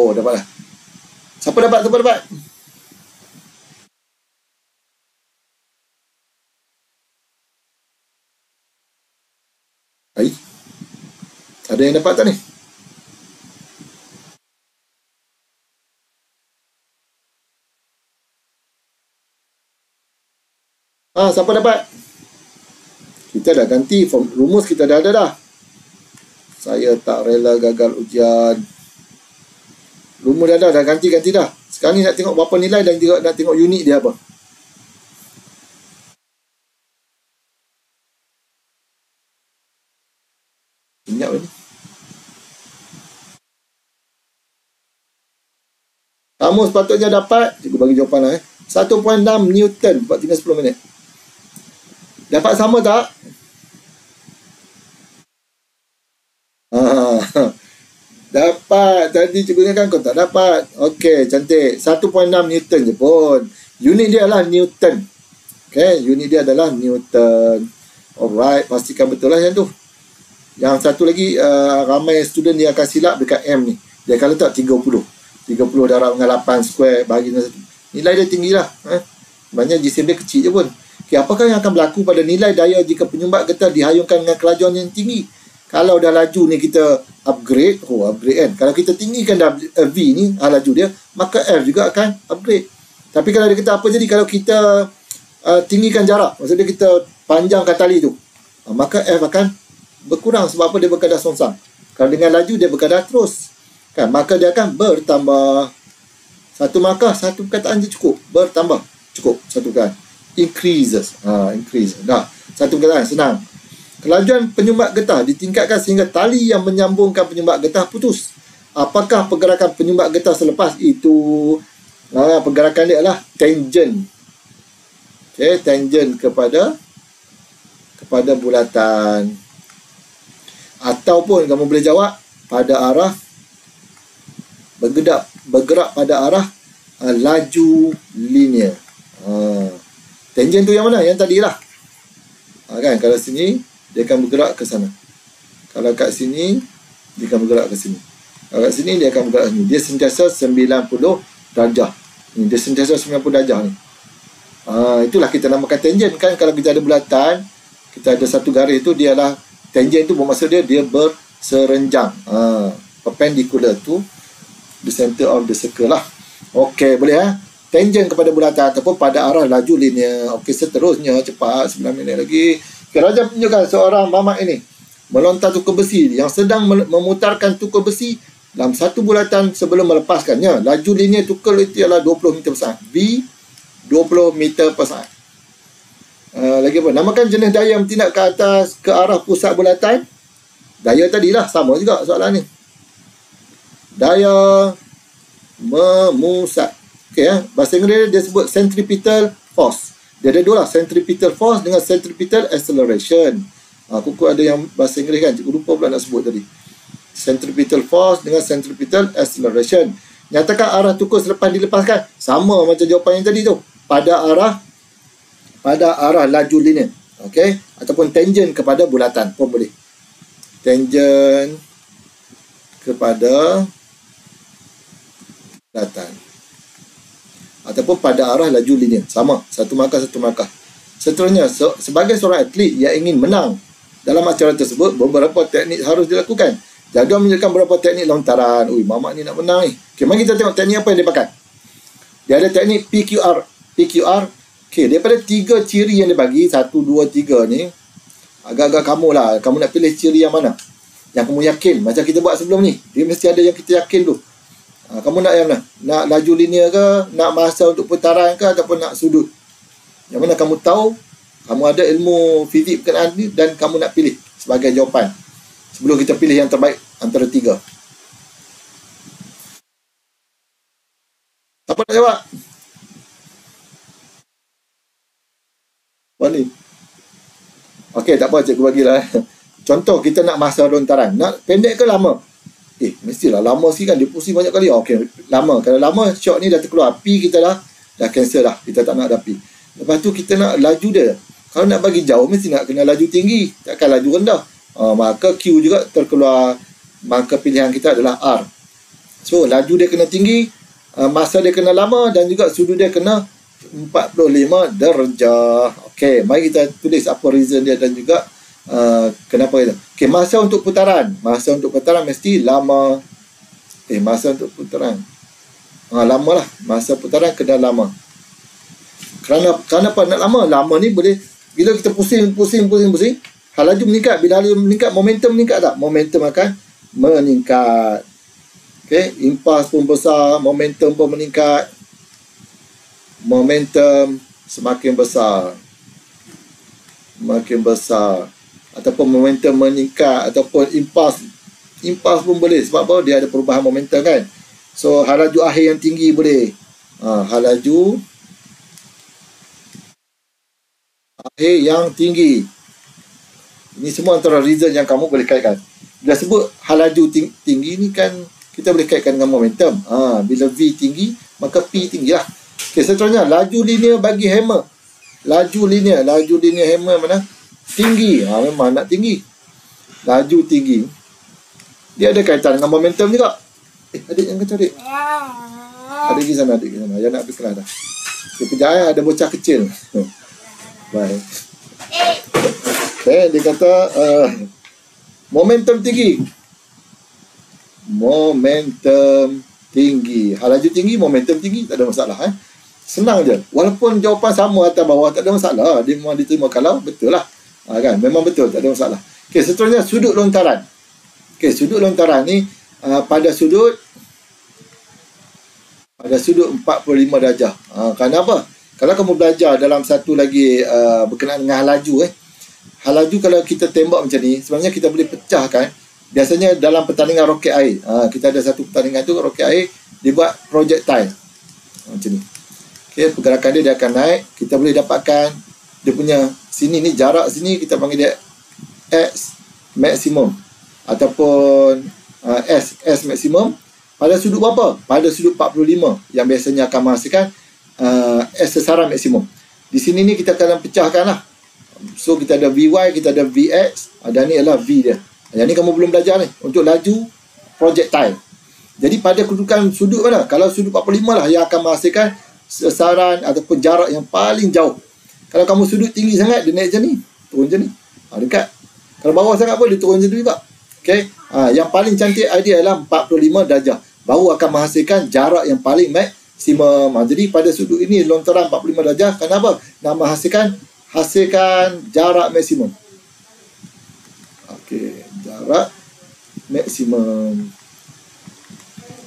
Dapat dah. Siapa dapat? Ada yang dapat tak ni? Siapa dapat? Kita dah ganti rumus, kita dah ada dah. Saya tak rela gagal ujian. Rumus dah ganti dah. Sekarang ni nak tengok berapa nilai dan juga nak tengok unit dia apa. Senyap ni. Kamu sepatutnya dapat, cikgu bagi jawapan lah 1.6 Newton. Buat tinggal 10 minit. Dapat sama tak? Dapat. Tadi cikgu ingatkan kau tak dapat. Okey, cantik. 1.6 Newton je pun. Unit dia adalah Newton. Okey, unit dia adalah Newton. Alright, pastikan betul lah yang tu. Yang satu lagi ramai student dia akan silap dekat M ni. Dia akan letak 30 darab dengan 8 square bagi dengan 1. Nilai dia tinggi lah. Sebenarnya GCM dia kecil je pun. Okay, apakah yang akan berlaku pada nilai daya jika penyumbat getah dihayungkan dengan kelajuan yang tinggi? Kalau dah laju ni kita upgrade, upgrade kan. Kalau kita tinggikan V ni, laju dia, maka F juga akan upgrade. Tapi kalau dia kata apa jadi kalau kita tinggikan jarak, maksudnya kita panjangkan tali tu, maka F akan berkurang. Sebab apa? Dia berkadar songsang. Kalau dengan laju dia berkadar terus kan, maka dia akan bertambah. Satu markah, satu perkataan je cukup. Bertambah, cukup satu perkataan. Increases, increase. Dah, satu perkataan, senang. Kelajuan penyumbat getah ditingkatkan sehingga tali yang menyambungkan penyumbat getah putus. Apakah pergerakan penyumbat getah selepas itu? Pergerakan dia adalah tangent. Okay, tangent kepada bulatan. Ataupun kamu boleh jawab pada arah bergerak pada arah laju linear. Tangent tu yang mana? Yang tadi lah. Kan, kalau sini dia akan bergerak ke sana. Kalau kat sini dia akan bergerak ke sini. Kalau kat sini dia akan bergerak ke sini. Dia sentiasa 90 darjah. Dia sentiasa 90 darjah ni. Itulah kita namakan tangent kan. Kalau kita ada bulatan, kita ada satu garis tu, dia adalah tangent tu, bermaksud dia berserenjang. Perpendicular to the center of the circle lah. Okey, boleh tangent kepada bulatan ataupun pada arah laju linear. Okey, seterusnya cepat 9 minit lagi. Okay, Raja tunjukkan seorang mamak ini melontar tukar besi yang sedang memutarkan tukar besi dalam satu bulatan sebelum melepaskannya. Laju linear tukar itu ialah 20 meter per saat. V 20 meter per saat. Lagi apa? Namakan jenis daya yang bertindak ke atas ke arah pusat bulatan. Daya tadilah sama juga soalan ni. Daya memusat. Okey, bahasa Inggeris dia sebut centripetal force. Dia ada dua lah, centripetal force dengan centripetal acceleration. Kuku ada yang bahasa Inggeris kan, cikgu lupa pula nak sebut tadi. Centripetal force dengan centripetal acceleration. Nyatakan arah tukar selepas dilepaskan. Sama macam jawapan yang tadi tu. Pada arah laju linear. Okey, ataupun tangent kepada bulatan pun boleh. Tangent kepada bulatan. Ataupun pada arah laju linear. Sama, satu markah. Seterusnya, sebagai seorang atlet yang ingin menang dalam acara tersebut, beberapa teknik harus dilakukan. Jadual menunjukkan beberapa teknik lontaran. Mamak ni nak menang ni. Okay, mari kita tengok teknik apa yang dia pakai. Dia ada teknik PQR. Okay, daripada 3 ciri yang dia bagi, 1, 2, 3 ni, agak-agak kamu lah. Kamu nak pilih ciri yang mana? Yang kamu yakin. Macam kita buat sebelum ni. Dia mesti ada yang kita yakin tu. Kamu nak yang mana? Nak laju linear ke? Nak masa untuk putaran ke? Ataupun nak sudut? Yang mana kamu tahu, kamu ada ilmu fizik berkenaan ni dan kamu nak pilih sebagai jawapan. Sebelum kita pilih yang terbaik antara 3. Siapa nak jawab? Apa ni? Okey, tak apa, cikgu bagilah. Contoh, kita nak masa lontaran. Nak pendek ke lama? Mestilah lama sikit kan. Dia pusing banyak kali. Okey, lama. Kalau lama, shot ni dah terkeluar. P kita dah cancel dah. Kita tak nak ada P. Lepas tu, kita nak laju dia. Kalau nak bagi jauh, mesti nak kena laju tinggi. Takkan laju rendah. Maka Q juga terkeluar. Maka pilihan kita adalah R. So, laju dia kena tinggi. Masa dia kena lama. Dan juga sudut dia kena 45 darjah. Okey, mari kita tulis apa reason dia dan juga kenapa kita. Okey, masa untuk putaran. Masa untuk putaran mesti lama. Masa untuk putaran. Lama lah. Masa putaran kena lama. Kerana apa nak lama? Lama ni boleh, bila kita pusing. Hal laju meningkat. Bila laju meningkat, momentum meningkat tak? Momentum akan meningkat. Okey, impas pun besar. Momentum pun meningkat. Momentum semakin besar. Ataupun momentum meningkat. Ataupun impas pun boleh. Sebab apa? Dia ada perubahan momentum kan. So, hal laju akhir yang tinggi boleh. Hal laju akhir yang tinggi. Ini semua antara reason yang kamu boleh kaitkan. Bila sebut hal laju tinggi ni kan, kita boleh kaitkan dengan momentum. Bila V tinggi, maka P tinggi lah. Okay, seterusnya, laju linear bagi hammer. Laju linear hammer mana? Tinggi. Memang nak tinggi. laju tinggi, dia ada kaitan dengan momentum juga. Adik yang kacau adik. Adik pergi sana, adik pergi sana. Yang nak pergi kelas dah. Dia kejap ada bocah kecil. Baik. Dia kata momentum tinggi. Momentum tinggi. Laju tinggi, momentum tinggi, tak ada masalah. Senang je. Walaupun jawapan sama atas bawah, tak ada masalah. Dia memang diterima kalau betul lah. Kan? Memang betul, tak ada masalah. Okey, seterusnya sudut lontaran. Okey, sudut lontaran ni pada sudut 45 darjah. Kenapa? Kalau kamu belajar dalam satu lagi berkenaan dengan hal laju, hal laju kalau kita tembak macam ni, sebenarnya kita boleh pecahkan. Biasanya dalam pertandingan roket air, kita ada satu pertandingan tu, roket air, dia buat projectile macam ni. Okay, pergerakan dia akan naik. Kita boleh dapatkan dia punya sini ni, jarak sini kita panggil dia X maksimum ataupun S maksimum pada sudut berapa? Pada sudut 45 yang biasanya akan menghasilkan S sesaran maksimum. Di sini ni kita akan pecahkan lah. So kita ada VY, kita ada VX, dan ni adalah V dia. Yang ni kamu belum belajar ni untuk laju projectile. Jadi pada kedudukan sudut mana? Kalau sudut 45 lah yang akan menghasilkan sesaran ataupun jarak yang paling jauh. Kalau kamu sudut tinggi sangat, dia naik macam ni, turun macam ni, dekat. Kalau bawah sangat pun dia turun macam tu juga. Okay? Yang paling cantik idea adalah 45 darjah, baru akan menghasilkan jarak yang paling maksimum. Jadi pada sudut ini lontaran 45 darjah. Kenapa? Nak hasilkan jarak maksimum. Okey, jarak maksimum.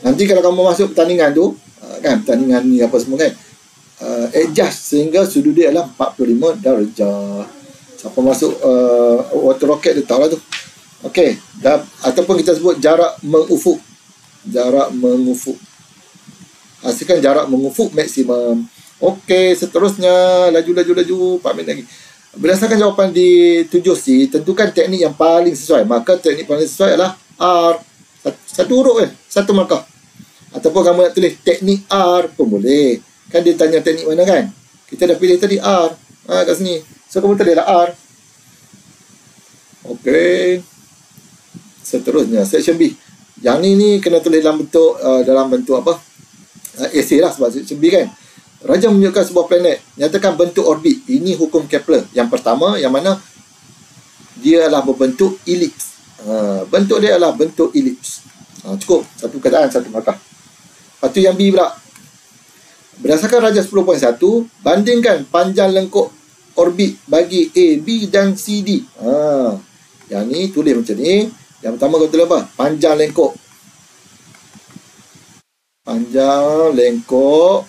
Nanti kalau kamu masuk pertandingan tu, kan, pertandingan ni apa semua kan, adjust sehingga sudut dia adalah 45 darjah. Siapa masuk water rocket dia tahu lah tu. Okey, ataupun kita sebut jarak mengufuk. Jarak mengufuk. Hasilkan jarak mengufuk maksimum. Okey, seterusnya laju 4 minit lagi. Berdasarkan jawapan di 7C, tentukan teknik yang paling sesuai. Maka teknik paling sesuai adalah R. Satu huruf satu markah. Ataupun kamu nak tulis teknik R pun boleh. Kan dia tanya teknik mana kan? Kita dah pilih tadi R. Kat sini. So kamu tulislah R. Okey. Seterusnya section B. Yang ni kena tulis dalam bentuk apa? Essay lah, sebab section B kan. Raja menunjukkan sebuah planet, nyatakan bentuk orbit. Ini hukum Kepler. Yang pertama, yang mana dia adalah berbentuk elips. Bentuk dia adalah bentuk elips. Cukup. Satu perkataan, satu markah. Lepas tu yang B pula. Berdasarkan Raja 10.1, bandingkan panjang lengkuk orbit bagi A, B dan C, D. Yang ni tulis macam ni. Yang pertama kau tulis apa? Panjang lengkuk. Panjang lengkuk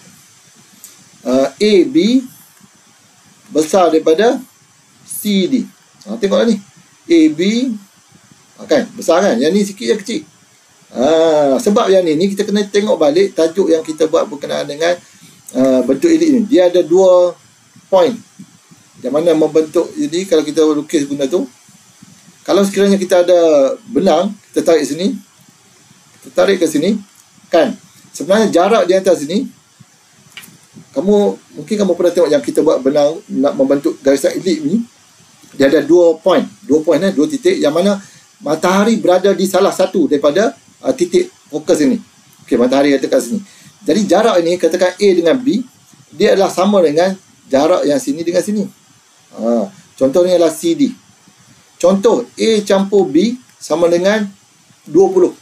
A, B besar daripada C, D. Tengoklah ni. A, B kan? Besar kan? Yang ni sikit yang kecil. Sebab yang ni kita kena tengok balik tajuk yang kita buat berkenaan dengan bentuk elips ni. Dia ada 2 point. Yang mana membentuk. Jadi kalau kita lukis guna tu, kalau sekiranya kita ada benang, kita tarik sini, kita tarik ke sini, kan? Sebenarnya jarak di atas sini, mungkin kamu pernah tengok yang kita buat benang nak membentuk garisan elips ni, dia ada 2 point. 2 point 2 titik, yang mana matahari berada di salah satu daripada titik fokus ini. Okey, matahari ada kat sini. Jadi jarak ini, katakan A dengan B, dia adalah sama dengan jarak yang sini dengan sini. Contohnya adalah CD. Contoh A campur B sama dengan 20.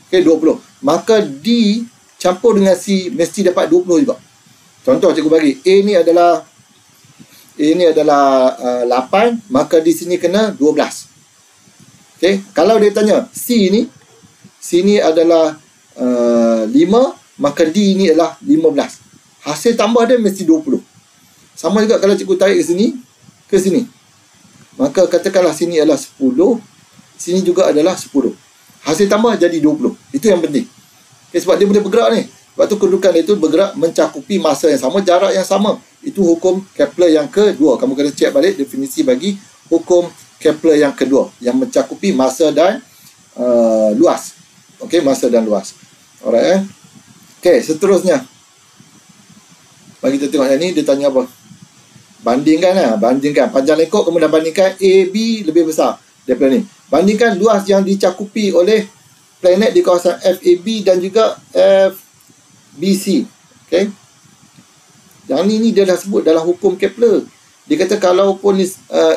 Okey, 20. Maka D campur dengan C mesti dapat 20 juga. Contoh cikgu bagi, A ni adalah 8, maka di sini kena 12. Okey, kalau dia tanya C ni adalah 5, maka D ni adalah 15. Hasil tambah dia mesti 20. Sama juga kalau cikgu tarik ke sini. Maka katakanlah sini adalah 10, sini juga adalah 10. Hasil tambah jadi 20. Itu yang penting. Okay, sebab dia boleh bergerak ni. Sebab tu kedudukan dia tu bergerak mencakupi masa yang sama, jarak yang sama. Itu hukum Kepler yang kedua. Kamu kena cek balik definisi bagi hukum Kepler yang kedua, yang mencakupi masa dan luas. Okey, masa dan luas. Alright. Okey, seterusnya. Bagi kita tengok yang ni, dia tanya apa? Bandingkan panjang lengkuk, kemudian bandingkan A, B lebih besar daripada ni. bandingkan luas yang dicakupi oleh planet di kawasan FAB dan juga FBC. Okay. Yang ni dia dah sebut dalam hukum Kepler. Dia kata kalau pun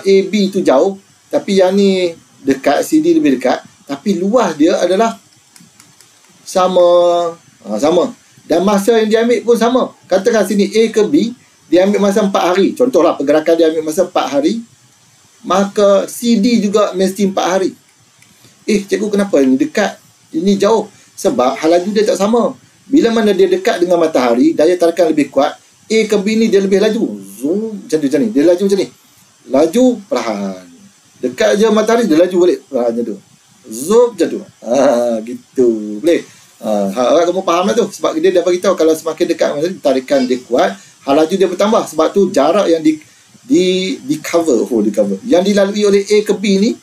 AB tu jauh, tapi yang ni dekat, CD lebih dekat, tapi luas dia adalah sama. Sama. Dan masa yang diambil pun sama. Katakan sini A ke B, dia ambil masa 4 hari. Contohlah pergerakan dia ambil masa 4 hari. Maka CD juga mesti 4 hari. Cikgu kenapa ini dekat, ini jauh? Sebab hal laju dia tak sama. Bila mana dia dekat dengan matahari, daya tarikan lebih kuat, A ke B ni dia lebih laju. Zoom, macam ni. Dia laju macam ni. Laju, perlahan. Dekat je matahari, dia laju balik. Perlahan macam tu. Zoom, macam tu. Gitu. Boleh? Harap kamu faham lah tu. Sebab dia dah beritahu kalau semakin dekat matahari, tarikan dia kuat, hal laju dia bertambah. Sebab tu jarak yang di cover. Yang dilalui oleh A ke B ni,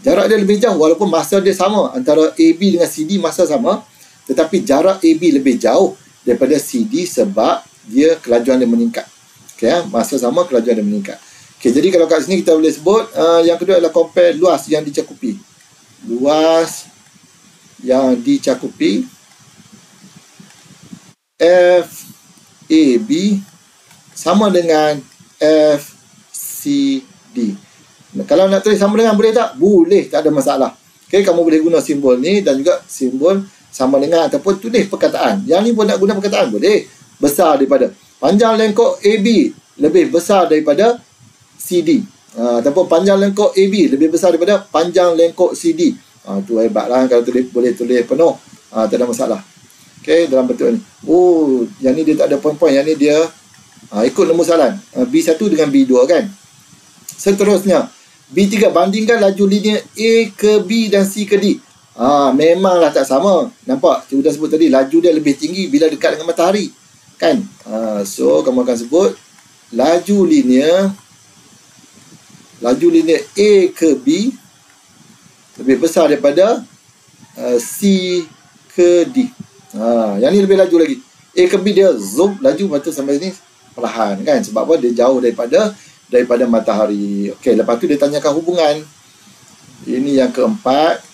jarak dia lebih jauh. Walaupun masa dia sama. Antara AB dengan CD masa sama. Tetapi jarak AB lebih jauh daripada CD sebab dia kelajuan dia meningkat. Okay, masa sama, kelajuan dia meningkat. Okay, jadi kalau kat sini kita boleh sebut yang kedua adalah compare luas yang dicakupi. Luas yang dicakupi FAB sama dengan FCD. Kalau nak tulis sama dengan, boleh tak? Boleh, tak ada masalah. Okay, kamu boleh guna simbol ni dan juga simbol sama dengan, ataupun tulis perkataan. Yang ni pun nak guna perkataan, boleh. Besar daripada panjang lengkok AB lebih besar daripada CD. Ataupun panjang lengkok AB lebih besar daripada panjang lengkok CD. Tu hebatlah kalau boleh tulis penuh. Tak ada masalah. Okay, dalam bentuk ni. Yang ni dia tak ada poin-poin. Yang ni dia ikut nombor soalan. B1 dengan B2 kan. Seterusnya, B3, bandingkan laju linear A ke B dan C ke D. Memanglah tak sama. Nampak? Cikgu dah sebut tadi, laju dia lebih tinggi bila dekat dengan matahari. Kan? So, kamu akan sebut laju linear A ke B lebih besar daripada C ke D. Yang ni lebih laju lagi. A ke B dia zoom laju, lepas tu sampai sini perlahan kan. Sebab apa? Dia jauh daripada matahari. Okey, lepas tu dia tanyakan hubungan. Ini yang keempat.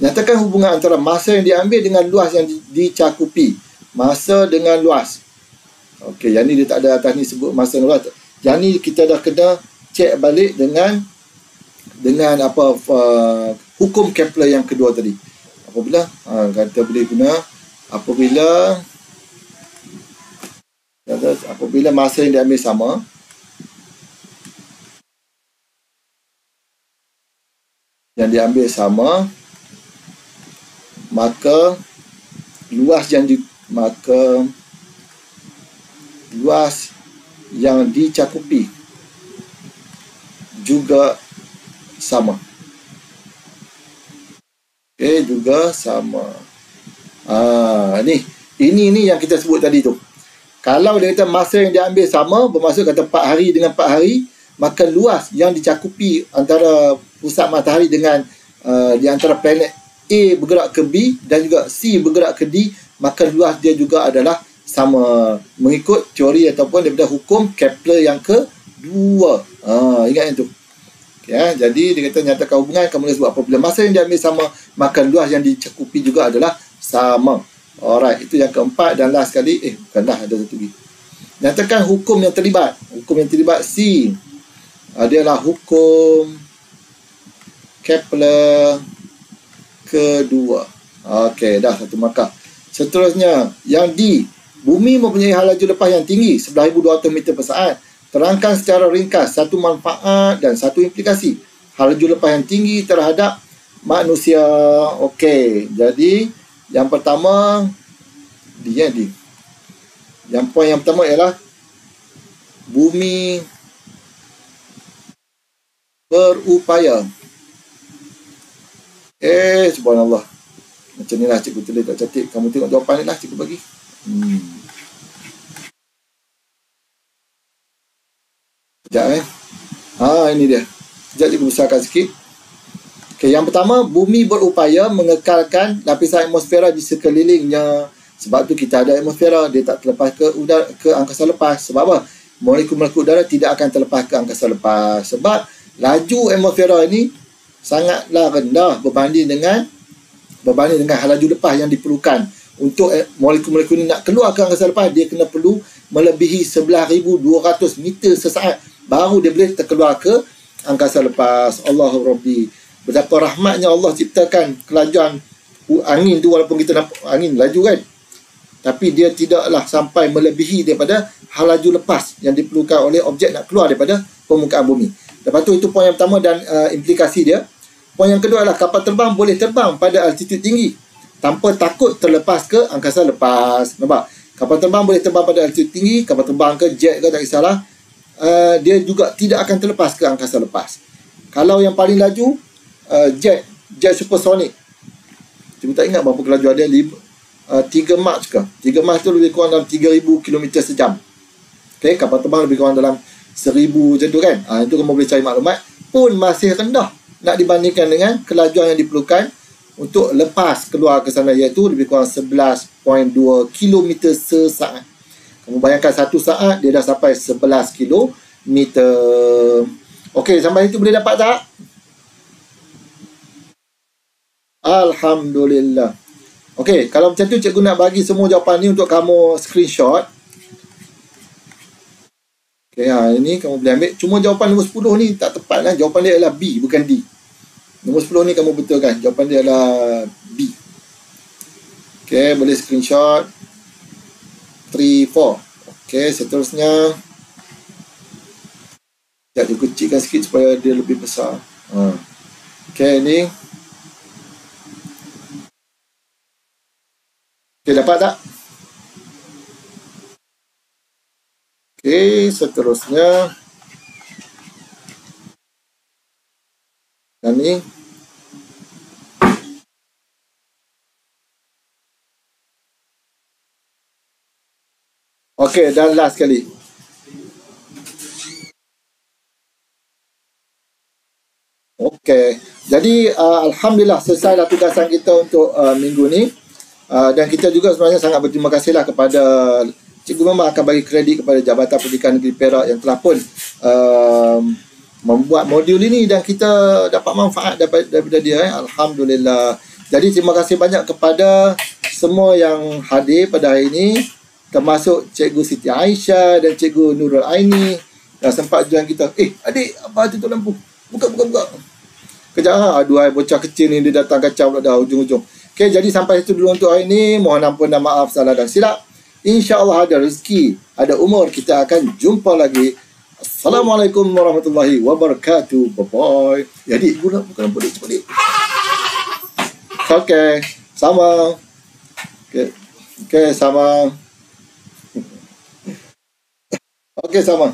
Nyatakan hubungan antara masa yang diambil dengan luas yang dicakupi. Masa dengan luas. Okey, yang ni dia tak ada atas ni sebut masa dengan luas. Yang ni kita dah kena cek balik dengan hukum Kepler yang kedua tadi. Apabila kata boleh guna apabila masa yang diambil sama, maka luas yang dicakupi juga sama. Okey, juga sama. Ini yang kita sebut tadi tu. Kalau dia kata masa yang diambil sama, bermaksud kata 4 hari dengan 4 hari, maka luas yang dicakupi antara pusat matahari dengan di antara planet A bergerak ke B dan juga C bergerak ke D, maka luas dia juga adalah sama, mengikut teori ataupun daripada hukum Kepler yang kedua. Ingat yang tu. Okay, jadi dia kata nyatakan hubungan, kamu boleh sebut apabila masa yang diambil sama, maka luas yang dicakupi juga adalah sama. Alright, itu yang keempat. Dan last sekali, bukanlah, ada satu lagi. Nyatakan hukum yang terlibat. Hukum yang terlibat C adalah hukum Kepler kedua. Okey, dah satu markah. Seterusnya, yang D, bumi mempunyai hal laju lepas yang tinggi 11,200 meter per saat. Terangkan secara ringkas satu manfaat dan satu implikasi hal laju lepas yang tinggi terhadap manusia. Okey, jadi yang pertama D. Yang poin yang pertama ialah bumi berupaya. Subhanallah. Macam ni lah cikgu tulis tak cantik. Kamu tengok jawapan ni lah cikgu bagi. Sekejap ini dia. Sekejap cikgu besarkan sikit. Okay, yang pertama, bumi berupaya mengekalkan lapisan atmosfera di sekelilingnya. Sebab tu kita ada atmosfera, dia tak terlepas ke angkasa lepas. Sebab apa? Molekul-molekul udara tidak akan terlepas ke angkasa lepas. Sebab laju atmosfera ini sangatlah rendah berbanding dengan laju lepas yang diperlukan. Untuk molekul-molekul ni nak keluar ke angkasa lepas, dia kena perlu melebihi 11,200 meter sesaat baru dia boleh terkeluar ke angkasa lepas. Allahu Rabbi. Betapa rahmatnya Allah ciptakan kelajuan angin tu, walaupun kita nampak angin laju kan, tapi dia tidaklah sampai melebihi daripada laju lepas yang diperlukan oleh objek nak keluar daripada permukaan bumi. Lepas tu, itu poin yang pertama dan implikasi dia. Poin yang kedua adalah kapal terbang boleh terbang pada altitude tinggi tanpa takut terlepas ke angkasa lepas. Nampak? Kapal terbang boleh terbang pada altitude tinggi, kapal terbang ke jet ke tak kisahlah, dia juga tidak akan terlepas ke angkasa lepas. Kalau yang paling laju, jet supersonik. Cuma tak ingat berapa kelajuan dia, 3 Mach ke? 3 Mach tu lebih kurang dalam 3,000 km sejam. Okay, kapal terbang lebih kurang dalam 1,000 macam tu kan. Itu kamu boleh cari maklumat. Pun masih rendah nak dibandingkan dengan kelajuan yang diperlukan untuk lepas keluar ke sana, iaitu lebih kurang 11.2 km sesaat. Kamu bayangkan 1 saat dia dah sampai 11 km. Okey, sampai itu boleh dapat tak? Alhamdulillah. Okey, kalau macam tu cikgu nak bagi semua jawapan ni untuk kamu screenshot. Okey, ini kamu boleh ambil. Cuma jawapan nombor 10 ni tak tepat lah. Jawapan dia adalah B, bukan D. Nombor 10 ni kamu betulkan. Jawapan dia adalah B. Okey, boleh screenshot. 3, 4. Okey, seterusnya. Sekejap, dia kecilkan sikit supaya dia lebih besar. Okey, ni. Okey, dapat tak? Okey, seterusnya. Dan ni. Okey, dan last sekali. Okey. Jadi, Alhamdulillah selesailah tugasan kita untuk minggu ni. Dan kita juga sebenarnya sangat berterima kasihlah kepada cikgu, memang akan bagi kredit kepada Jabatan Pendidikan Negeri Perak yang telah pun membuat modul ini dan kita dapat manfaat daripada dia. Alhamdulillah. Jadi terima kasih banyak kepada semua yang hadir pada hari ini, termasuk Cikgu Siti Aisyah dan Cikgu Nurul Aini yang sempat join kita. Adik, apa tutup lampu? Buka. Kejap, aduh, bocah kecil ni dia datang kacau pula dah ujung-ujung. Okey, jadi sampai itu dulu untuk hari ini. Mohon ampun dan maaf salah dan silap. InsyaAllah ada rezeki, ada umur, kita akan jumpa lagi. Assalamualaikum warahmatullahi wabarakatuh. Bye-bye. Jadi, bukan lampu dia, cepat dia. Okey, sama. Okey, sama. Okey, sama.